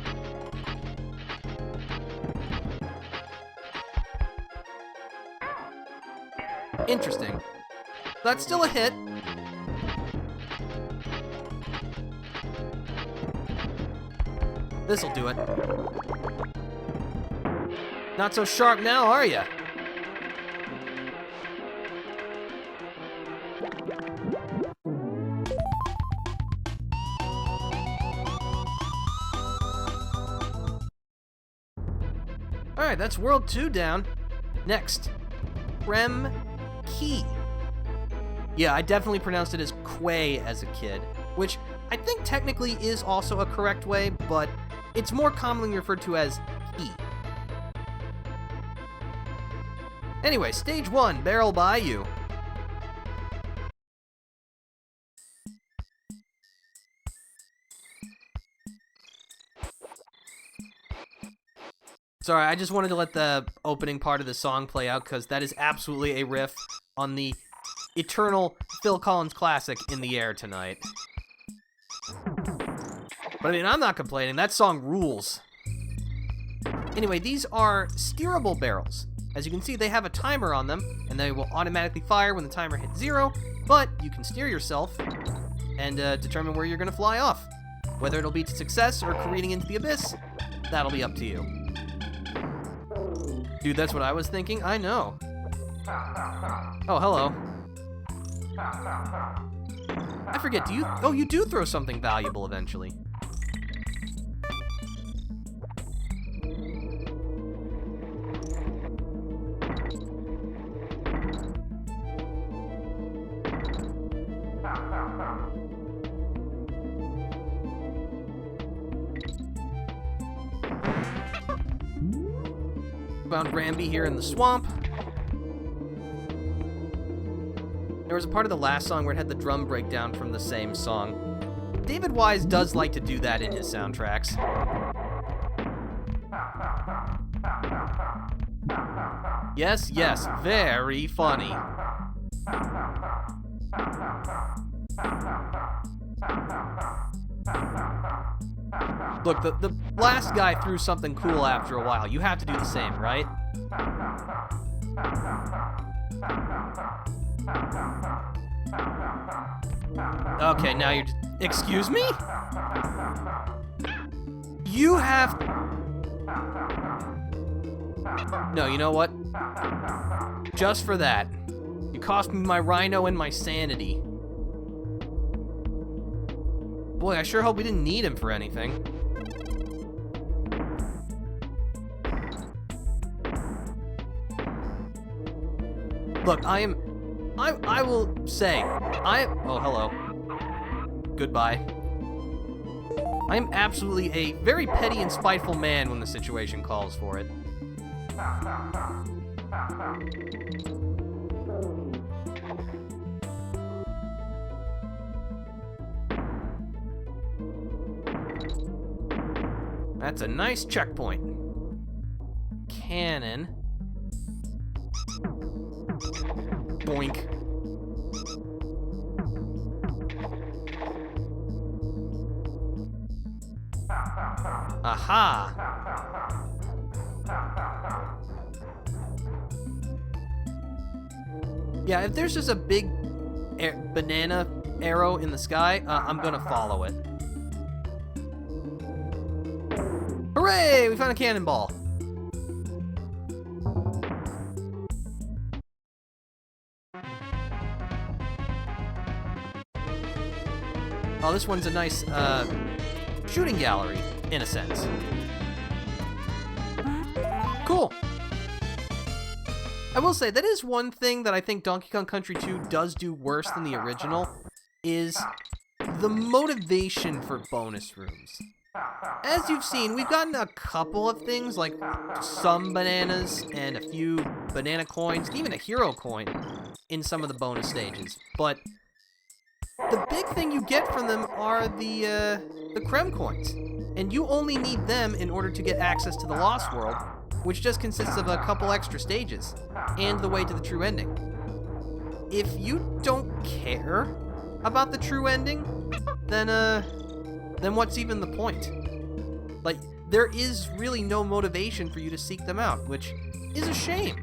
Interesting. That's still a hit. This'll do it. Not so sharp now, are ya? Alright, that's World 2 down. Next, Krem Key. Yeah, I definitely pronounced it as Quay as a kid, which I think technically is also a correct way, but it's more commonly referred to as Key. Anyway, stage 1, Barrel Bayou. Sorry, I just wanted to let the opening part of the song play out because that is absolutely a riff on the eternal Phil Collins classic, In the Air Tonight. But I mean, I'm not complaining. That song rules. Anyway, these are steerable barrels. As you can see, they have a timer on them, and they will automatically fire when the timer hits 0, but you can steer yourself and determine where you're going to fly off. Whether it'll be to success or careening into the abyss, that'll be up to you. Dude, that's what I was thinking. I know. Oh, hello. I forget, do you... Oh, you do throw something valuable eventually. Found Granby here in the swamp. There was a part of the last song where it had the drum breakdown from the same song. David Wise does like to do that in his soundtracks. Yes, yes, very funny. Look, the last guy threw something cool after a while. You have to do the same, right? Okay, now you're... Excuse me? You have... No, you know what? Just for that. You cost me my rhino and my sanity. Boy, I sure hope we didn't need him for anything. Look, I will say, oh, hello. Goodbye. I am absolutely a very petty and spiteful man when the situation calls for it. That's a nice checkpoint. Cannon. Boink. Aha! Yeah, if there's just a big banana arrow in the sky, I'm gonna follow it. Hooray! We found a cannonball. Oh, this one's a nice, shooting gallery, in a sense. Cool. I will say, that is one thing that I think Donkey Kong Country 2 does do worse than the original, is the motivation for bonus rooms. As you've seen, we've gotten a couple of things, like some bananas and a few banana coins, even a hero coin in some of the bonus stages, but the big thing you get from them are the creme coins, and you only need them in order to get access to the Lost World, which just consists of a couple extra stages, and the way to the true ending. If you don't care about the true ending, then what's even the point? Like, there is really no motivation for you to seek them out, which is a shame.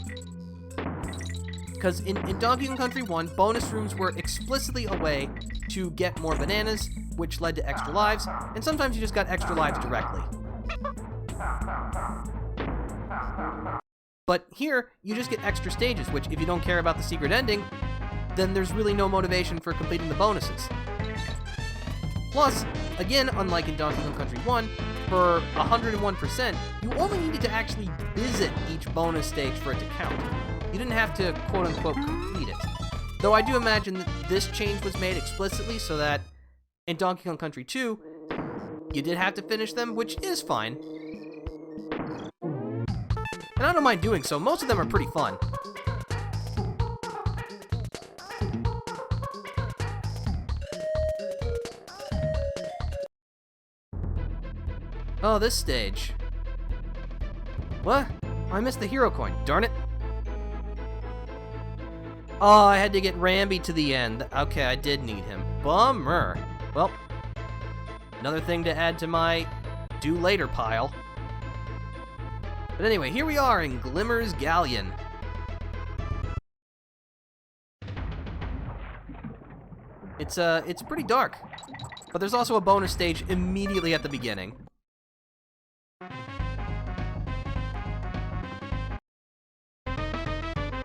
Because in Donkey Kong Country 1, bonus rooms were explicitly a way to get more bananas, which led to extra lives, and sometimes you just got extra lives directly. But here, you just get extra stages, which if you don't care about the secret ending, then there's really no motivation for completing the bonuses. Plus, again, unlike in Donkey Kong Country 1, for 101%, you only needed to actually visit each bonus stage for it to count. You didn't have to, quote-unquote, complete it. Though I do imagine that this change was made explicitly so that in Donkey Kong Country 2, you did have to finish them, which is fine. And I don't mind doing so. Most of them are pretty fun. Oh, this stage. What? I missed the hero coin. Darn it. Oh, I had to get Rambi to the end. Okay, I did need him. Bummer. Well, another thing to add to my do later pile. But anyway, here we are in Glimmer's Galleon. It's pretty dark, but there's also a bonus stage immediately at the beginning.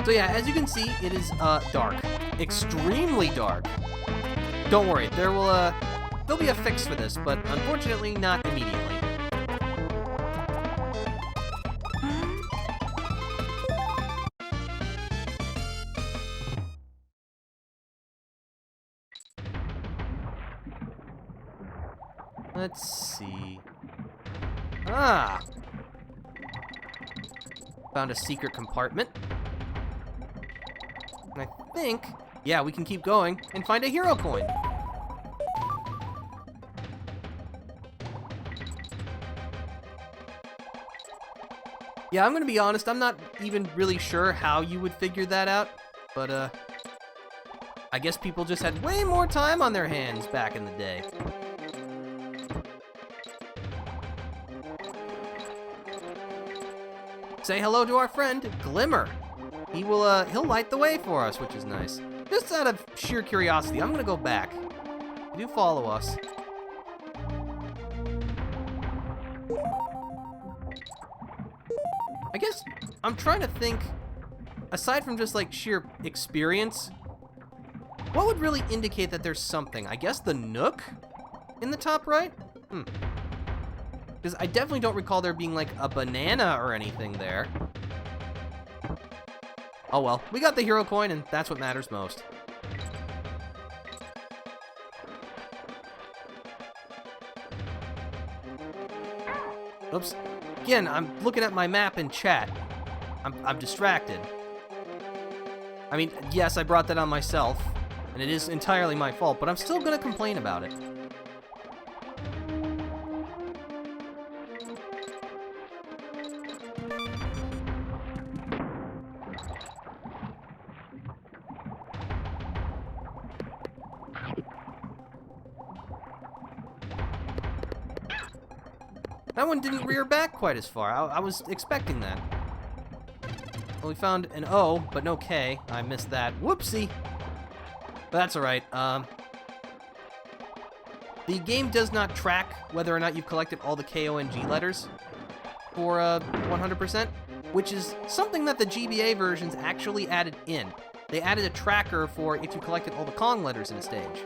So yeah, as you can see, it is dark. Extremely dark. Don't worry, there'll be a fix for this, but unfortunately not immediately. Let's see. Ah! Found a secret compartment. And I think, yeah, we can keep going and find a hero coin. Yeah, I'm gonna be honest, I'm not even really sure how you would figure that out, but I guess people just had way more time on their hands back in the day. Say hello to our friend, Glimmer. He'll light the way for us, which is nice. Just out of sheer curiosity, I'm gonna go back. Do follow us. I guess I'm trying to think, aside from just like sheer experience, what would really indicate that there's something? I guess the Nook in the top right? Because I definitely don't recall there being like a banana or anything there. Oh well, we got the hero coin and that's what matters most. Oops. Again, I'm looking at my map in chat. I'm distracted. I mean, yes, I brought that on myself, and it is entirely my fault, but I'm still gonna complain about it. That one didn't rear back quite as far. I was expecting that. Well, we found an O, but no K. I missed that. Whoopsie! But that's alright. The game does not track whether or not you've collected all the K-O-N-G letters for 100%, which is something that the GBA versions actually added in. They added a tracker for if you collected all the Kong letters in a stage.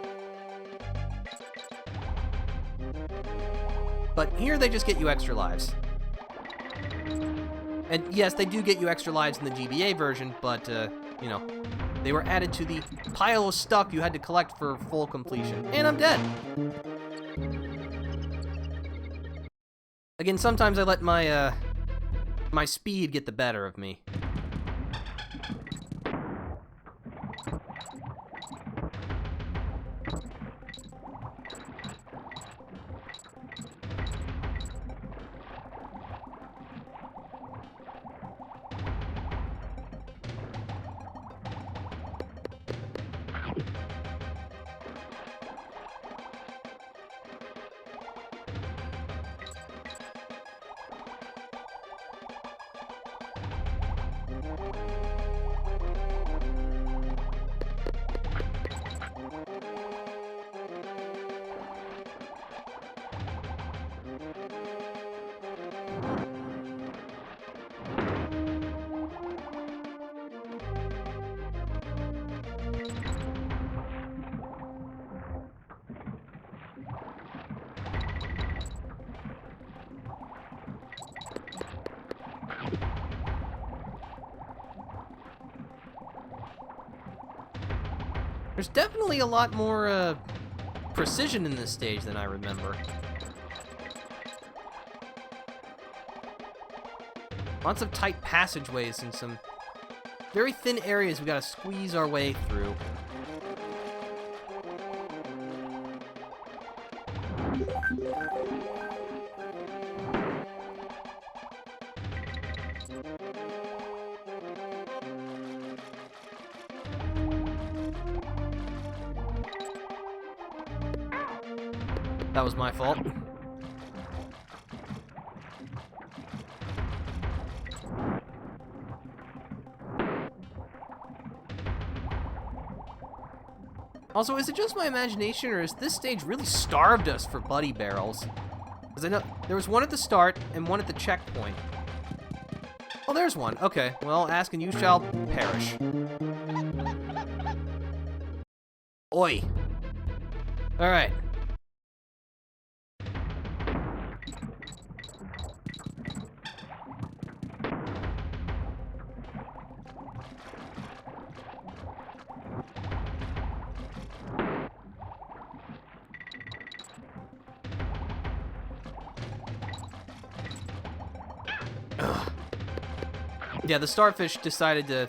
But here they just get you extra lives. And yes, they do get you extra lives in the GBA version, but, you know, they were added to the pile of stuff you had to collect for full completion. And I'm dead. Again, sometimes I let my, my speed get the better of me. There's definitely a lot more precision in this stage than I remember. Lots of tight passageways and some very thin areas we gotta squeeze our way through. That was my fault. Also, is it just my imagination, or is this stage really starved us for buddy barrels? Because I know there was one at the start and one at the checkpoint. Oh, there's one. Okay, well, ask and you shall perish. Oi. Alright. Ugh. Yeah, the starfish decided to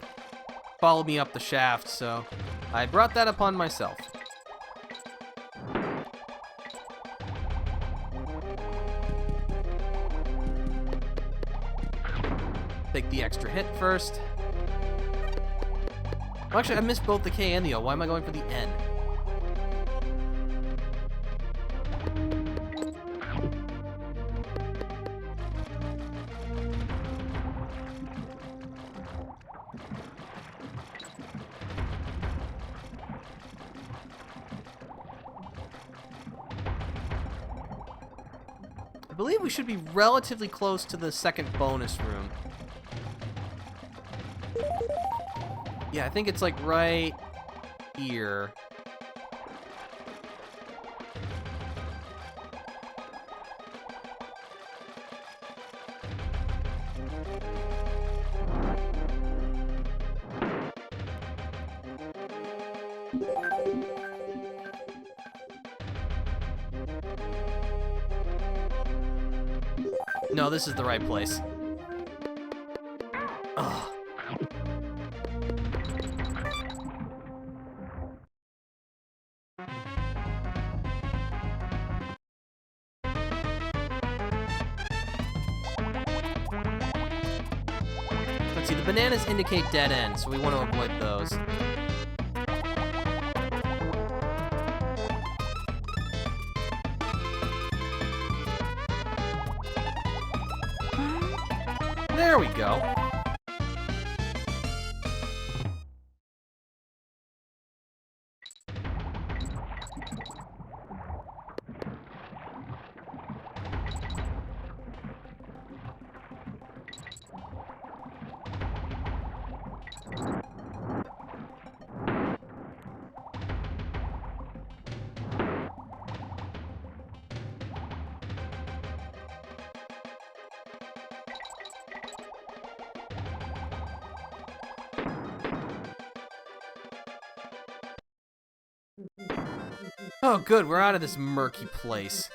follow me up the shaft, so I brought that upon myself. Take the extra hit first. Well, actually, I missed both the K and the O. Why am I going for the N? I believe we should be relatively close to the second bonus room. Yeah, I think it's like right here. No, this is the right place. Ugh. Let's see, the bananas indicate dead ends, so we want to avoid those. There we go. Oh, good, we're out of this murky place.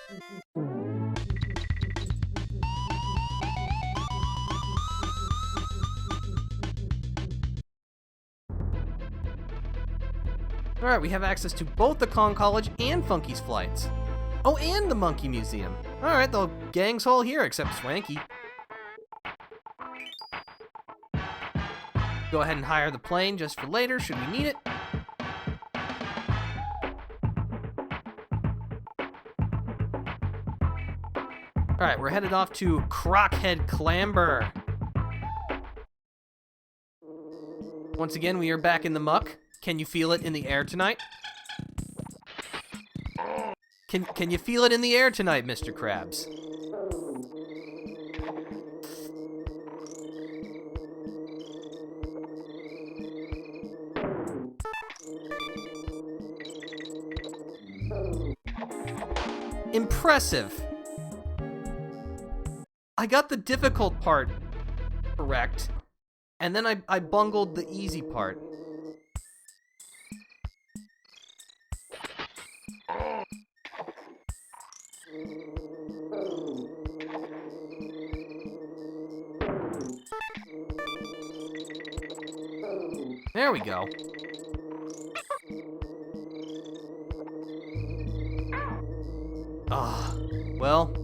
Alright, we have access to both the Kong College and Funky's flights. Oh, and the Monkey Museum. Alright, the gang's all here except Swanky. Go ahead and hire the plane just for later, should we need it. Alright, we're headed off to Crockhead Clamber. Once again, we are back in the muck. Can you feel it in the air tonight? Can you feel it in the air tonight, Mr. Krabs? Impressive. I got the difficult part correct, and then I bungled the easy part. There we go. Ah, well.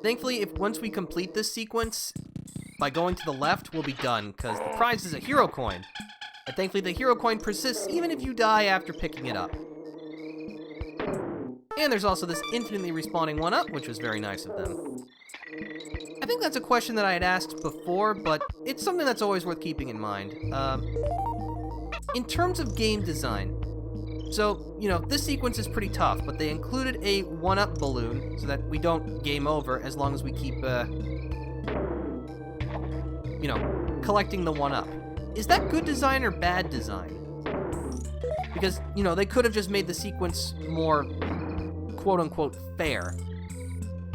Thankfully, if once we complete this sequence, by going to the left, we'll be done, because the prize is a hero coin. And thankfully, the hero coin persists even if you die after picking it up. And there's also this infinitely respawning one-up, which was very nice of them. I think that's a question that I had asked before, but it's something that's always worth keeping in mind. in terms of game design, so, you know, this sequence is pretty tough, but they included a 1-up balloon so that we don't game over as long as we keep, you know, collecting the 1-up. Is that good design or bad design? Because, you know, they could have just made the sequence more quote-unquote fair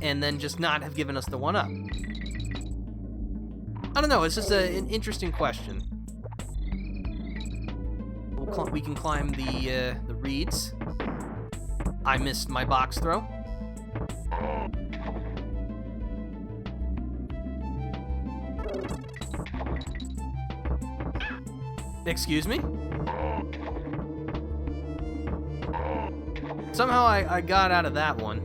and then just not have given us the 1-up. I don't know, it's just an interesting question. We can climb the reeds. I missed my box throw. Excuse me? Somehow I got out of that one.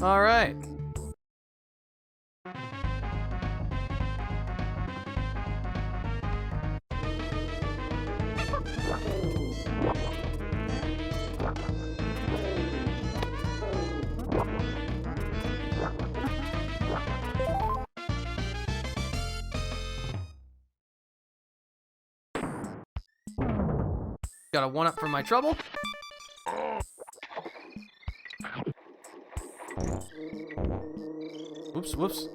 All right. Got a 1-up for my trouble. Whoops, whoops.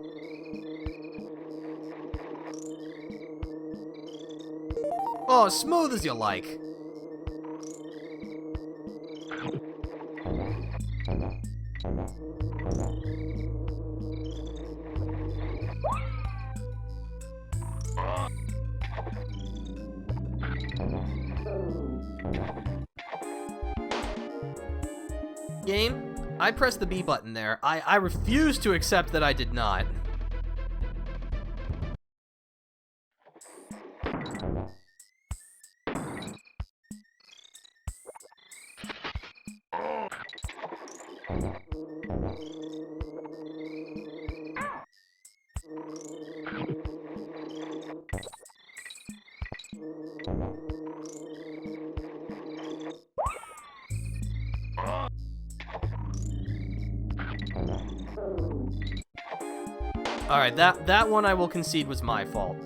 Oh, as smooth as you like. Game, I pressed the B button there. I refuse to accept that I did not. Alright, that one I will concede was my fault.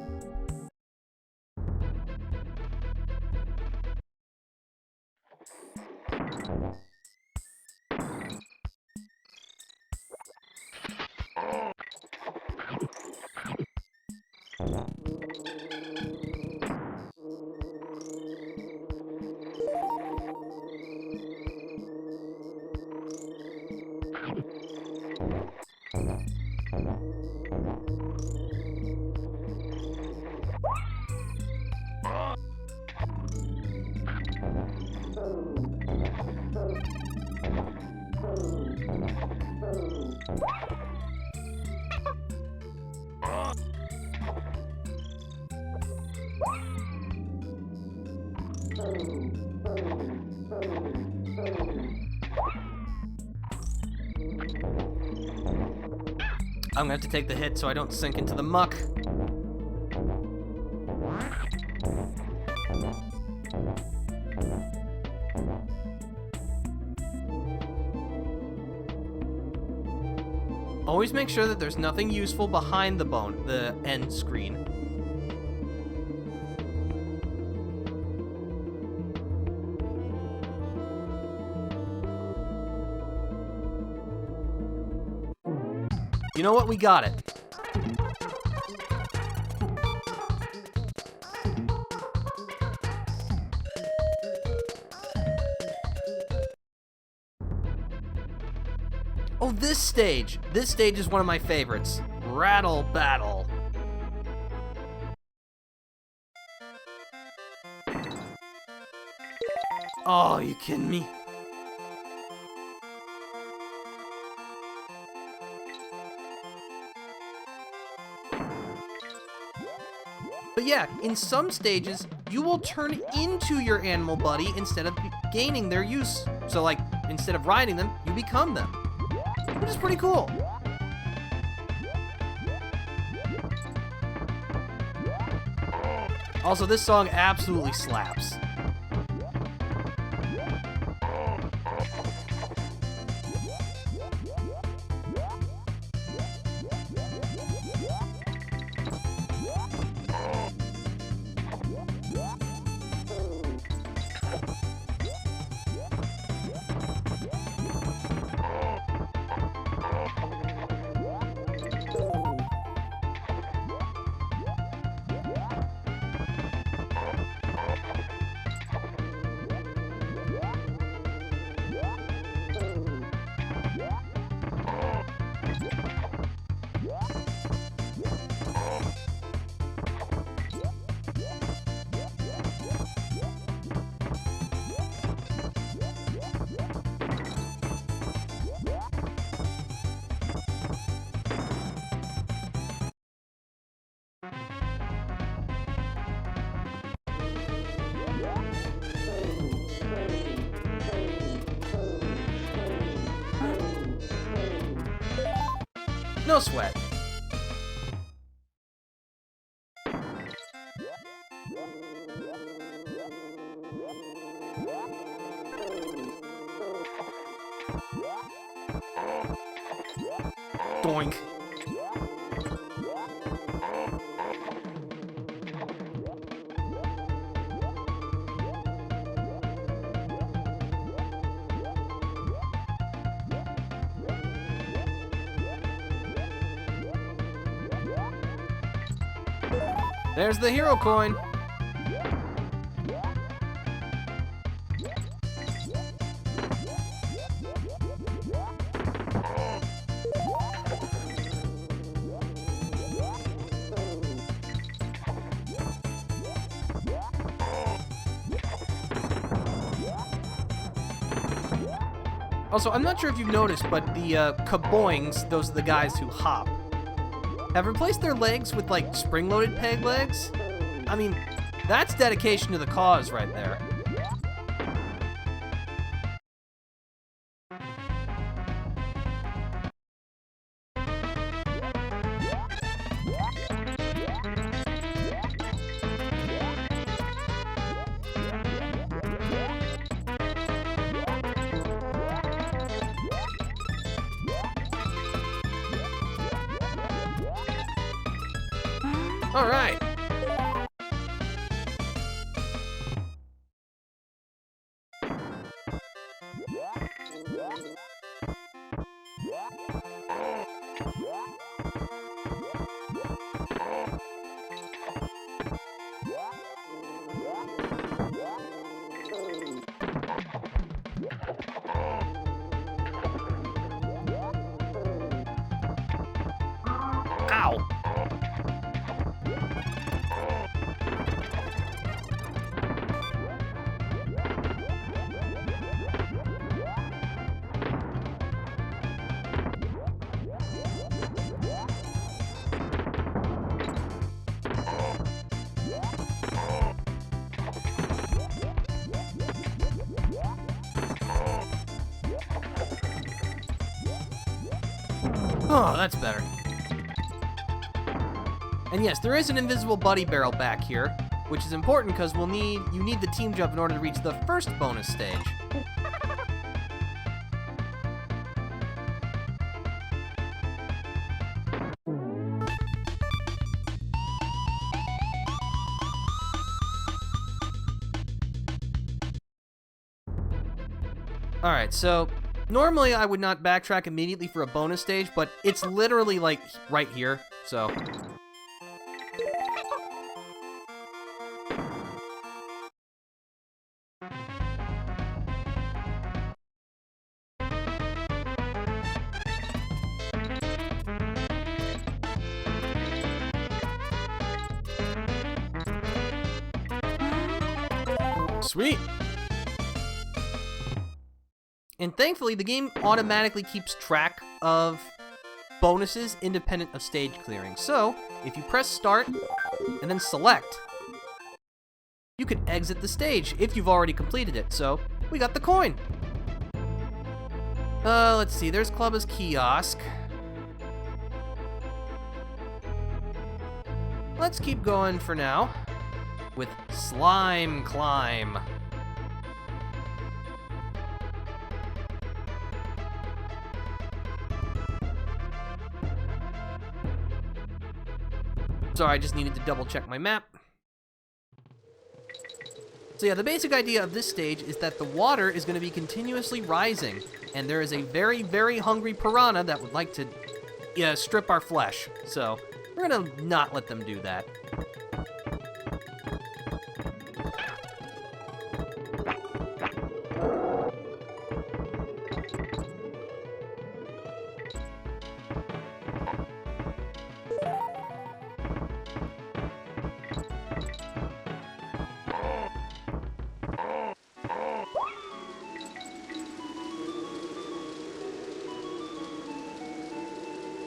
I'm gonna have to take the hit so I don't sink into the muck. Always make sure that there's nothing useful behind the end screen. You know what? We got it. Oh, this stage. This stage is one of my favorites. Rattle Battle. Oh, you kidding me? But yeah, in some stages, you will turn into your animal buddy instead of gaining their use. So like, instead of riding them, you become them. Which is pretty cool. Also, this song absolutely slaps. No sweat. Doink. There's the hero coin. Also, I'm not sure if you've noticed, but the kaboings, those are the guys who hop, have replaced their legs with, like, spring-loaded peg legs. I mean, that's dedication to the cause right there. All right. Ow. Oh, that's better. And yes, there is an invisible buddy barrel back here, which is important because you need the team jump in order to reach the first bonus stage. Alright, so normally I would not backtrack immediately for a bonus stage, but it's literally like right here, so... Sweet! And thankfully, the game automatically keeps track of bonuses independent of stage clearing. So, if you press start, and then select. You can exit the stage if you've already completed it, so we got the coin. Let's see, there's Clubba's kiosk. Let's keep going for now with Slime Climb. Sorry, I just needed to double check my map. So yeah, the basic idea of this stage is that the water is going to be continuously rising, and there is a very, very hungry piranha that would like to strip our flesh. So we're going to not let them do that.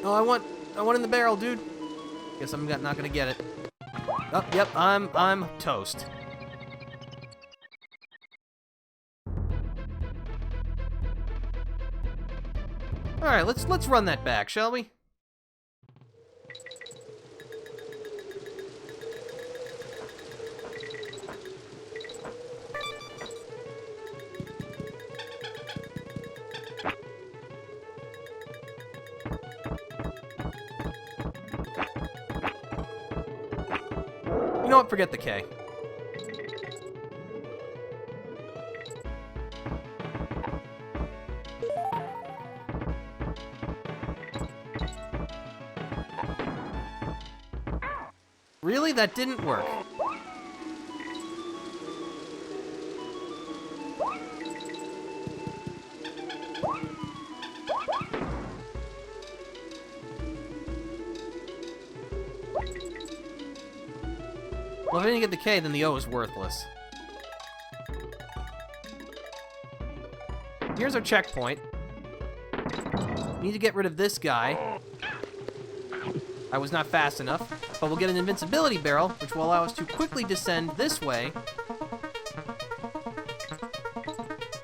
Oh, I want in the barrel, dude. Guess I'm not gonna get it. Oh, yep, I'm toast. All right, let's run that back, shall we? You know what? Forget the K. Really? That didn't work. Well, if I didn't get the K, then the O is worthless. Here's our checkpoint. We need to get rid of this guy. I was not fast enough, but we'll get an invincibility barrel, which will allow us to quickly descend this way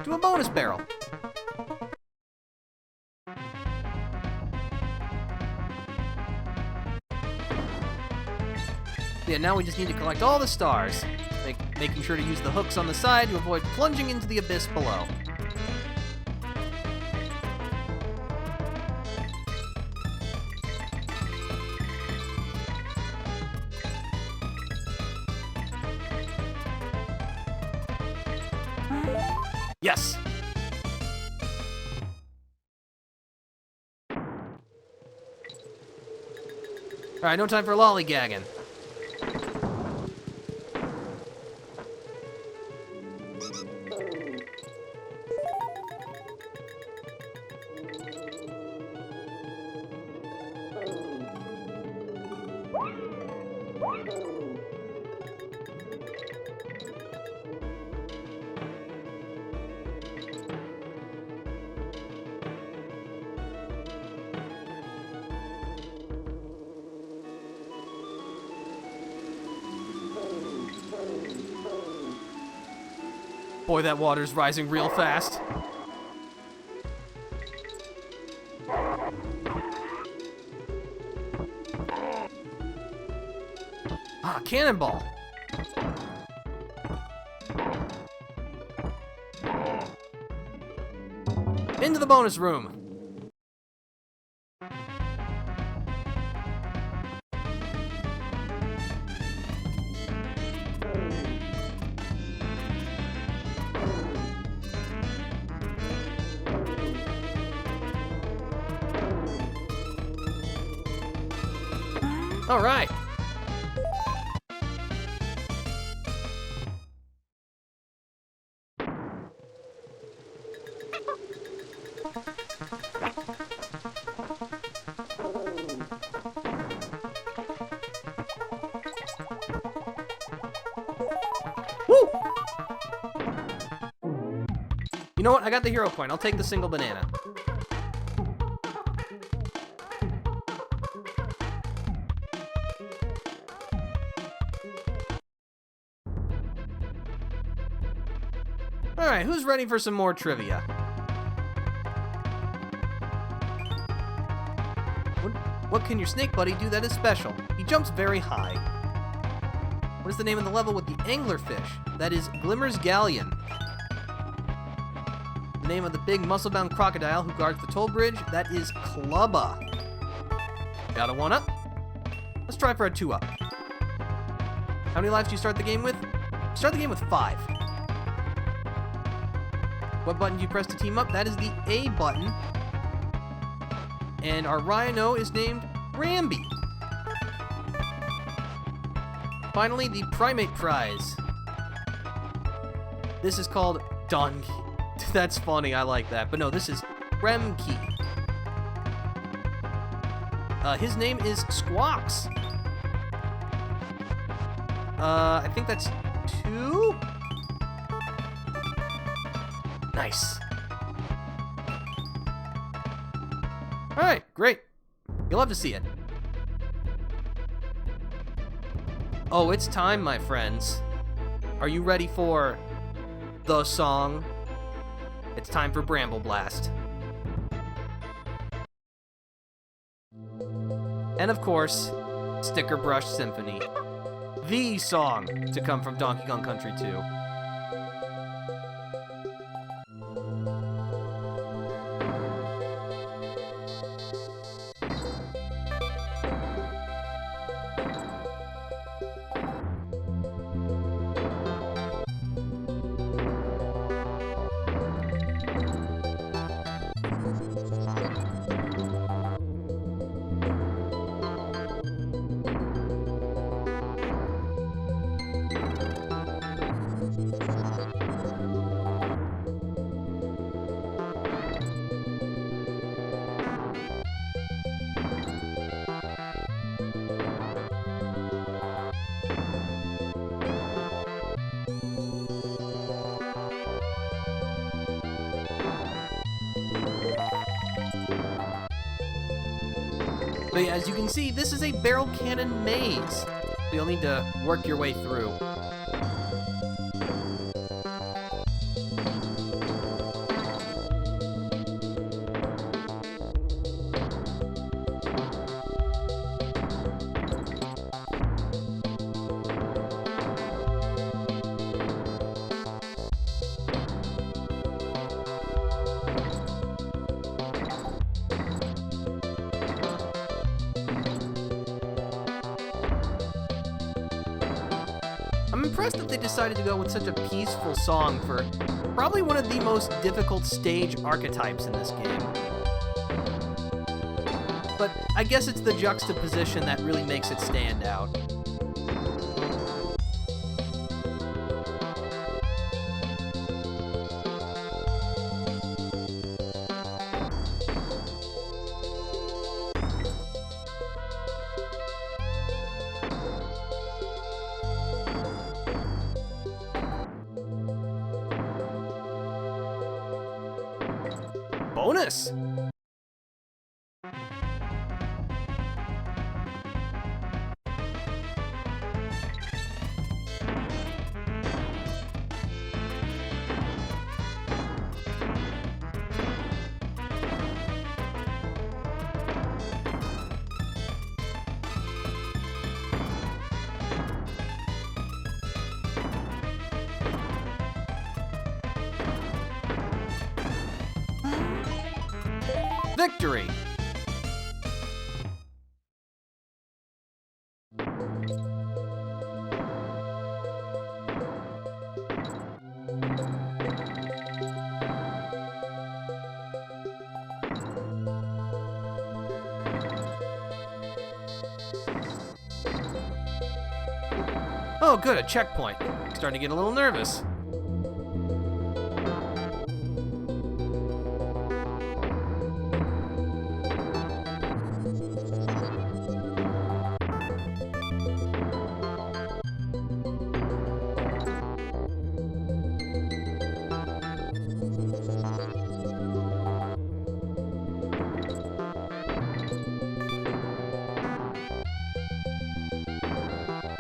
to a bonus barrel. Yeah, now we just need to collect all the stars, making sure to use the hooks on the side to avoid plunging into the abyss below. Yes! Alright, no time for lollygagging. Boy, that water's rising real fast. Ah, cannonball. Into the bonus room. All right. Woo! You know what? I got the hero coin. I'll take the single banana. Alright, who's ready for some more trivia? What can your snake buddy do that is special? He jumps very high. What is the name of the level with the anglerfish? That is Glimmer's Galleon. The name of the big muscle-bound crocodile who guards the toll bridge? That is Clubba. Got a 1-up? Let's try for a 2-up. How many lives do you start the game with? Start the game with 5. What button do you press to team up? That is the A button. And our rhino is named Rambi. Finally, the primate prize. This is called Donkey. That's funny, I like that. But no, this is Remkey. His name is Squawks. I think that's 2? Nice. Alright, great. You'll love to see it. Oh, it's time, my friends. Are you ready for the song? It's time for Bramble Blast. And of course, Sticker Brush Symphony. The song to come from Donkey Kong Country 2. But yeah, as you can see, this is a barrel cannon maze. So you'll need to work your way through. I'm impressed that they decided to go with such a peaceful song for probably one of the most difficult stage archetypes in this game. But I guess it's the juxtaposition that really makes it stand out. Bonus! Victory! Oh, good, a checkpoint. Starting to get a little nervous.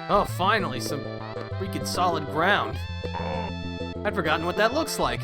Oh, finally, some freaking solid ground. I'd forgotten what that looks like.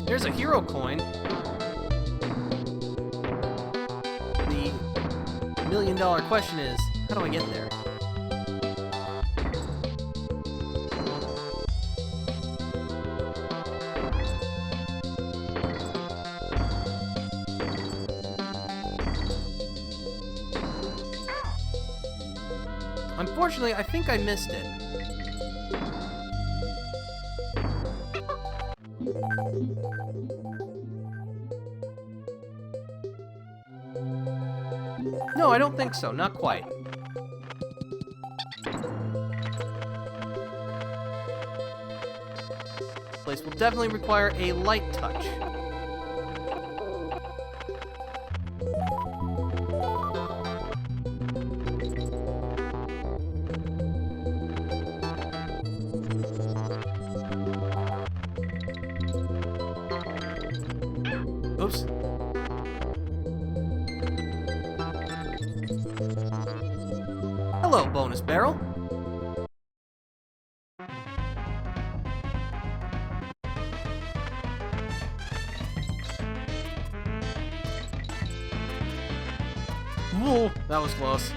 There's a hero coin. The million-dollar question is, how do I get there? Unfortunately, I think I missed it. No, I don't think so. Not quite. This place will definitely require a light touch. Oops. Hello, bonus barrel. Whoa, that was close.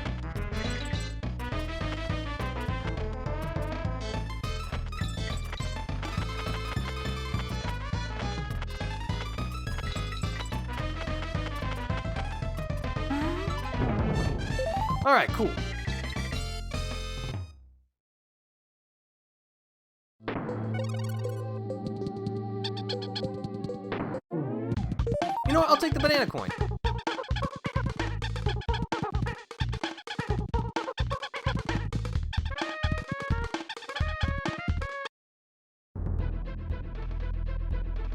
All right, cool. You know what? I'll take the banana coin.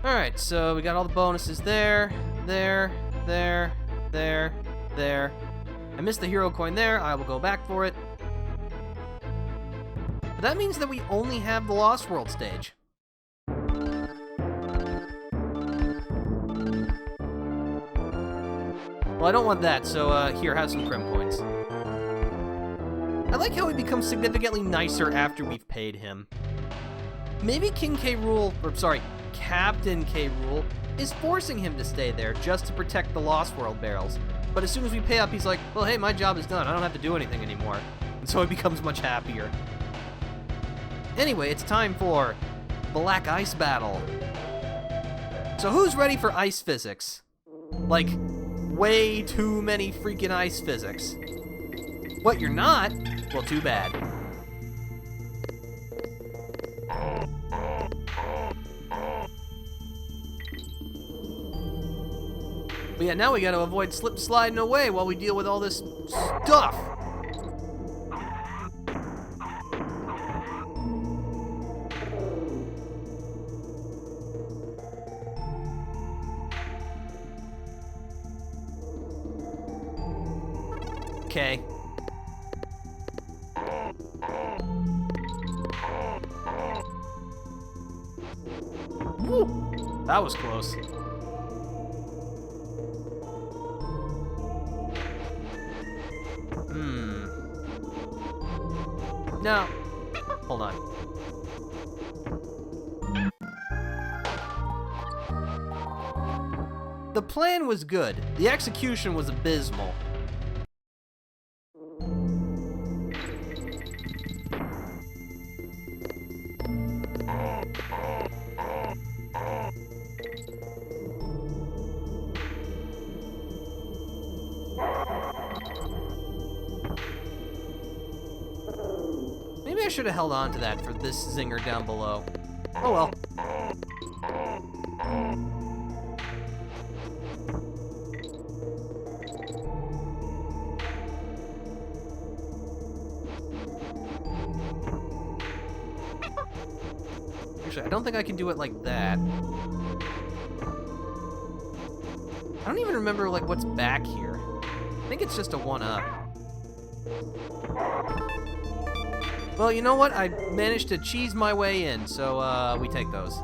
Alright, so we got all the bonuses there. I missed the hero coin there. I will go back for it. But that means that we only have the Lost World stage. Well, I don't want that, so here, have some Crim coins. I like how he becomes significantly nicer after we've paid him. Maybe Kaptain K. Rool is forcing him to stay there just to protect the Lost World barrels. But as soon as we pay up, he's like, well, hey, my job is done. I don't have to do anything anymore. And so he becomes much happier. Anyway, it's time for Black Ice Battle. So who's ready for ice physics? Like, way too many freaking ice physics. What, you're not? Well, too bad. But yeah, now we gotta avoid slip sliding away while we deal with all this stuff. Okay. Woo! That was close. No. Hold on. The plan was good. The execution was abysmal. I should have held on to that for this zinger down below. Oh well. Actually, I don't think I can do it like that. I don't even remember like what's back here. I think it's just a 1-up. Well, you know what? I managed to cheese my way in, so we take those.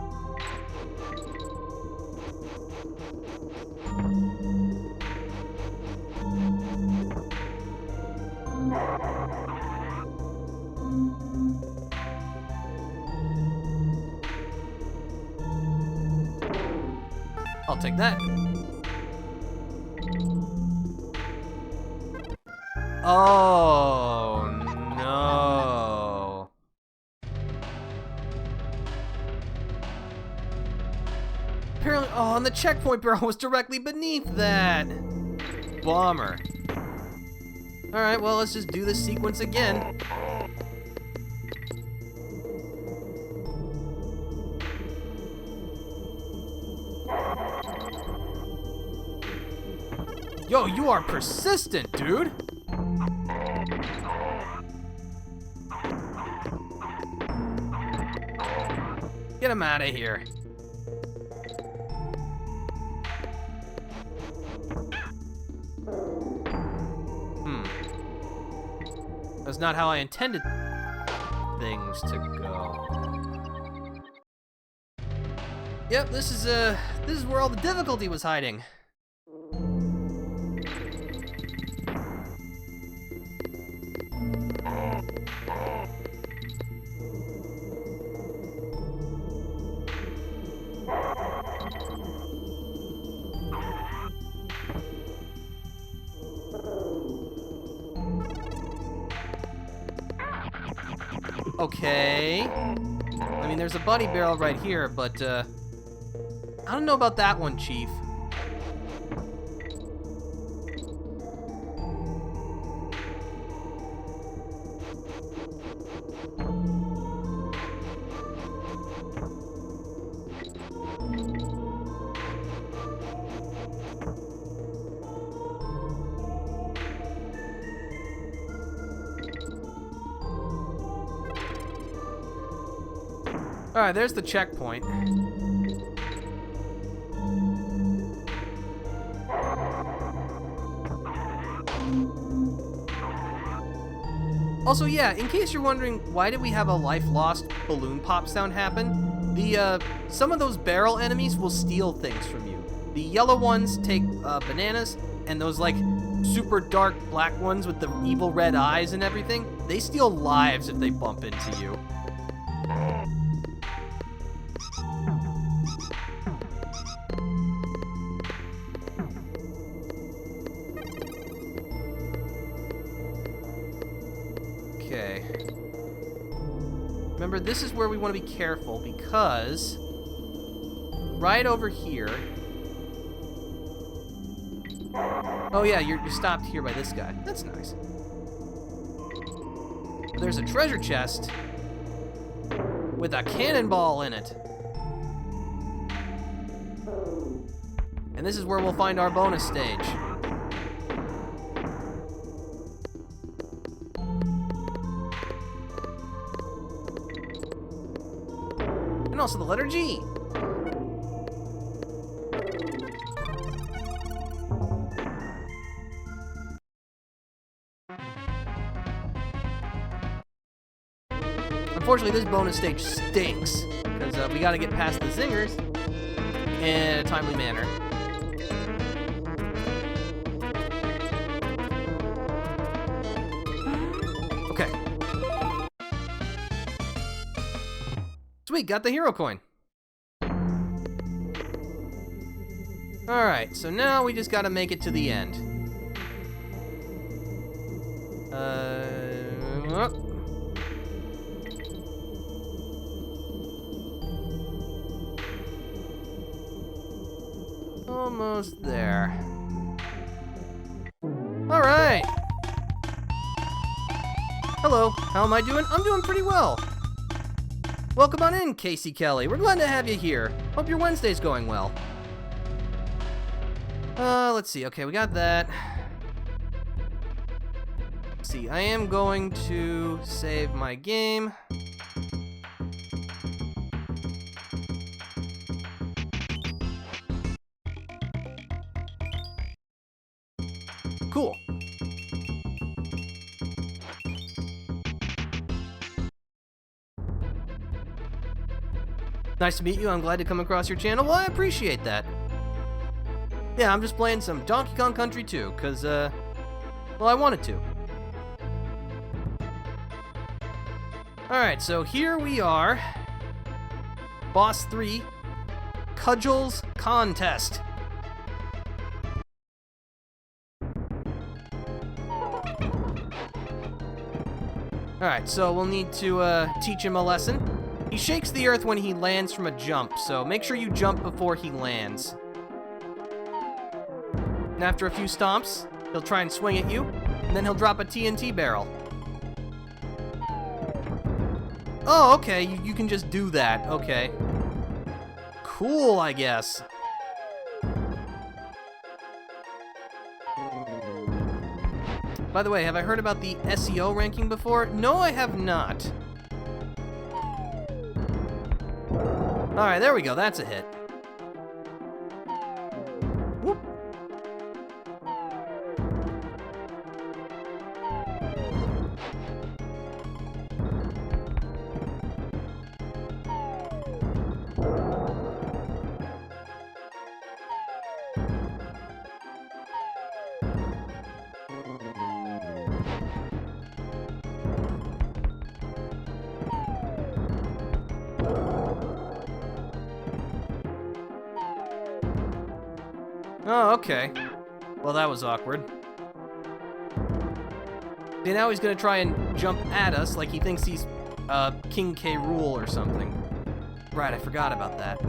I'll take that. Oh, no. Apparently, oh, and the checkpoint barrel was directly beneath that. Bummer. Alright, well, let's just do this sequence again. Yo, you are persistent, dude. Get him out of here. That's not how I intended things to go. Yep, this is where all the difficulty was hiding. Okay. I mean, there's a buddy barrel right here, but, I don't know about that one, Chief. Alright, there's the checkpoint. Also, yeah, in case you're wondering, why did we have a life lost balloon pop sound happen? Some of those barrel enemies will steal things from you. The yellow ones take bananas, and those, like, super dark black ones with the evil red eyes and everything, they steal lives if they bump into you. Okay. Remember, this is where we want to be careful because right over here. Oh yeah, you're stopped here by this guy. That's nice. But there's a treasure chest with a cannonball in it. And this is where we'll find our bonus stage. And also the letter G. Unfortunately, this bonus stage stinks, because we gotta get past the zingers in a timely manner. Okay. Sweet, got the hero coin. Alright, so now we just gotta make it to the end. Almost there. Alright! Hello, how am I doing? I'm doing pretty well. Welcome on in, Casey Kelly. We're glad to have you here. Hope your Wednesday's going well. Let's see. Okay, we got that. Let's see, I am going to save my game. Cool. Nice to meet you. I'm glad to come across your channel. Well, I appreciate that. Yeah, I'm just playing some Donkey Kong Country 2, because, well, I wanted to. Alright, so here we are. Boss 3, Cudgels Contest. Alright, so we'll need to teach him a lesson. He shakes the earth when he lands from a jump, so make sure you jump before he lands. And after a few stomps, he'll try and swing at you, and then he'll drop a TNT barrel. Oh, okay, you can just do that, okay. Cool, I guess. By the way, have I heard about the SEO ranking before? No, I have not. Alright, there we go, that's a hit. Whoop. Oh, okay. Well, that was awkward. See, now he's gonna try and jump at us like he thinks he's, King K. Rool or something. Right, I forgot about that.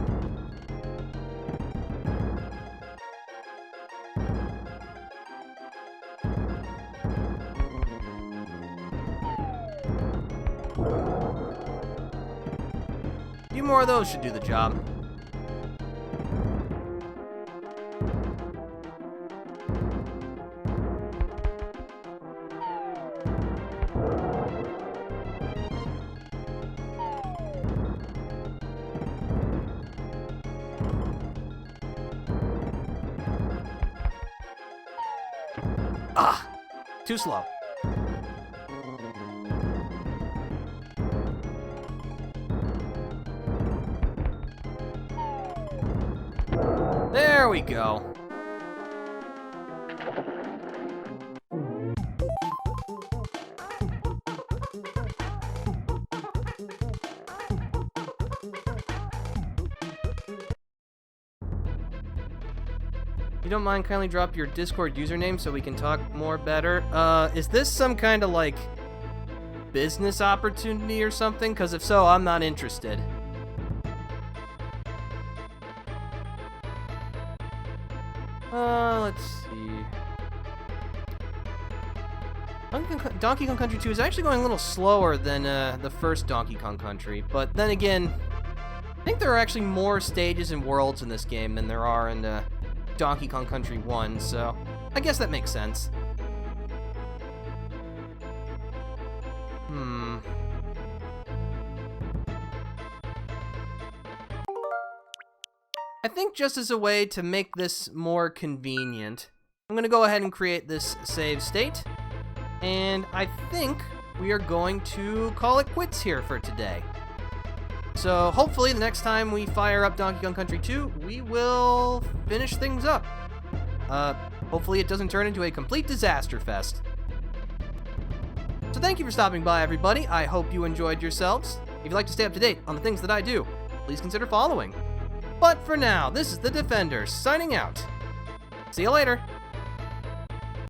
A few more of those should do the job. Ah! Too slow. There we go. If you don't mind, kindly drop your Discord username so we can talk more better. Is this some kind of, like, business opportunity or something? Because if so, I'm not interested. Let's see. Donkey Kong Country 2 is actually going a little slower than the first Donkey Kong Country, but then again, I think there are actually more stages and worlds in this game than there are in Donkey Kong Country 1, so I guess that makes sense. I think just as a way to make this more convenient, I'm going to go ahead and create this save state, and I think we are going to call it quits here for today. So hopefully the next time we fire up Donkey Kong Country 2, we will finish things up. Hopefully it doesn't turn into a complete disaster fest. So thank you for stopping by, everybody. I hope you enjoyed yourselves. If you'd like to stay up to date on the things that I do, please consider following. But for now, this is the Defender, signing out. See you later.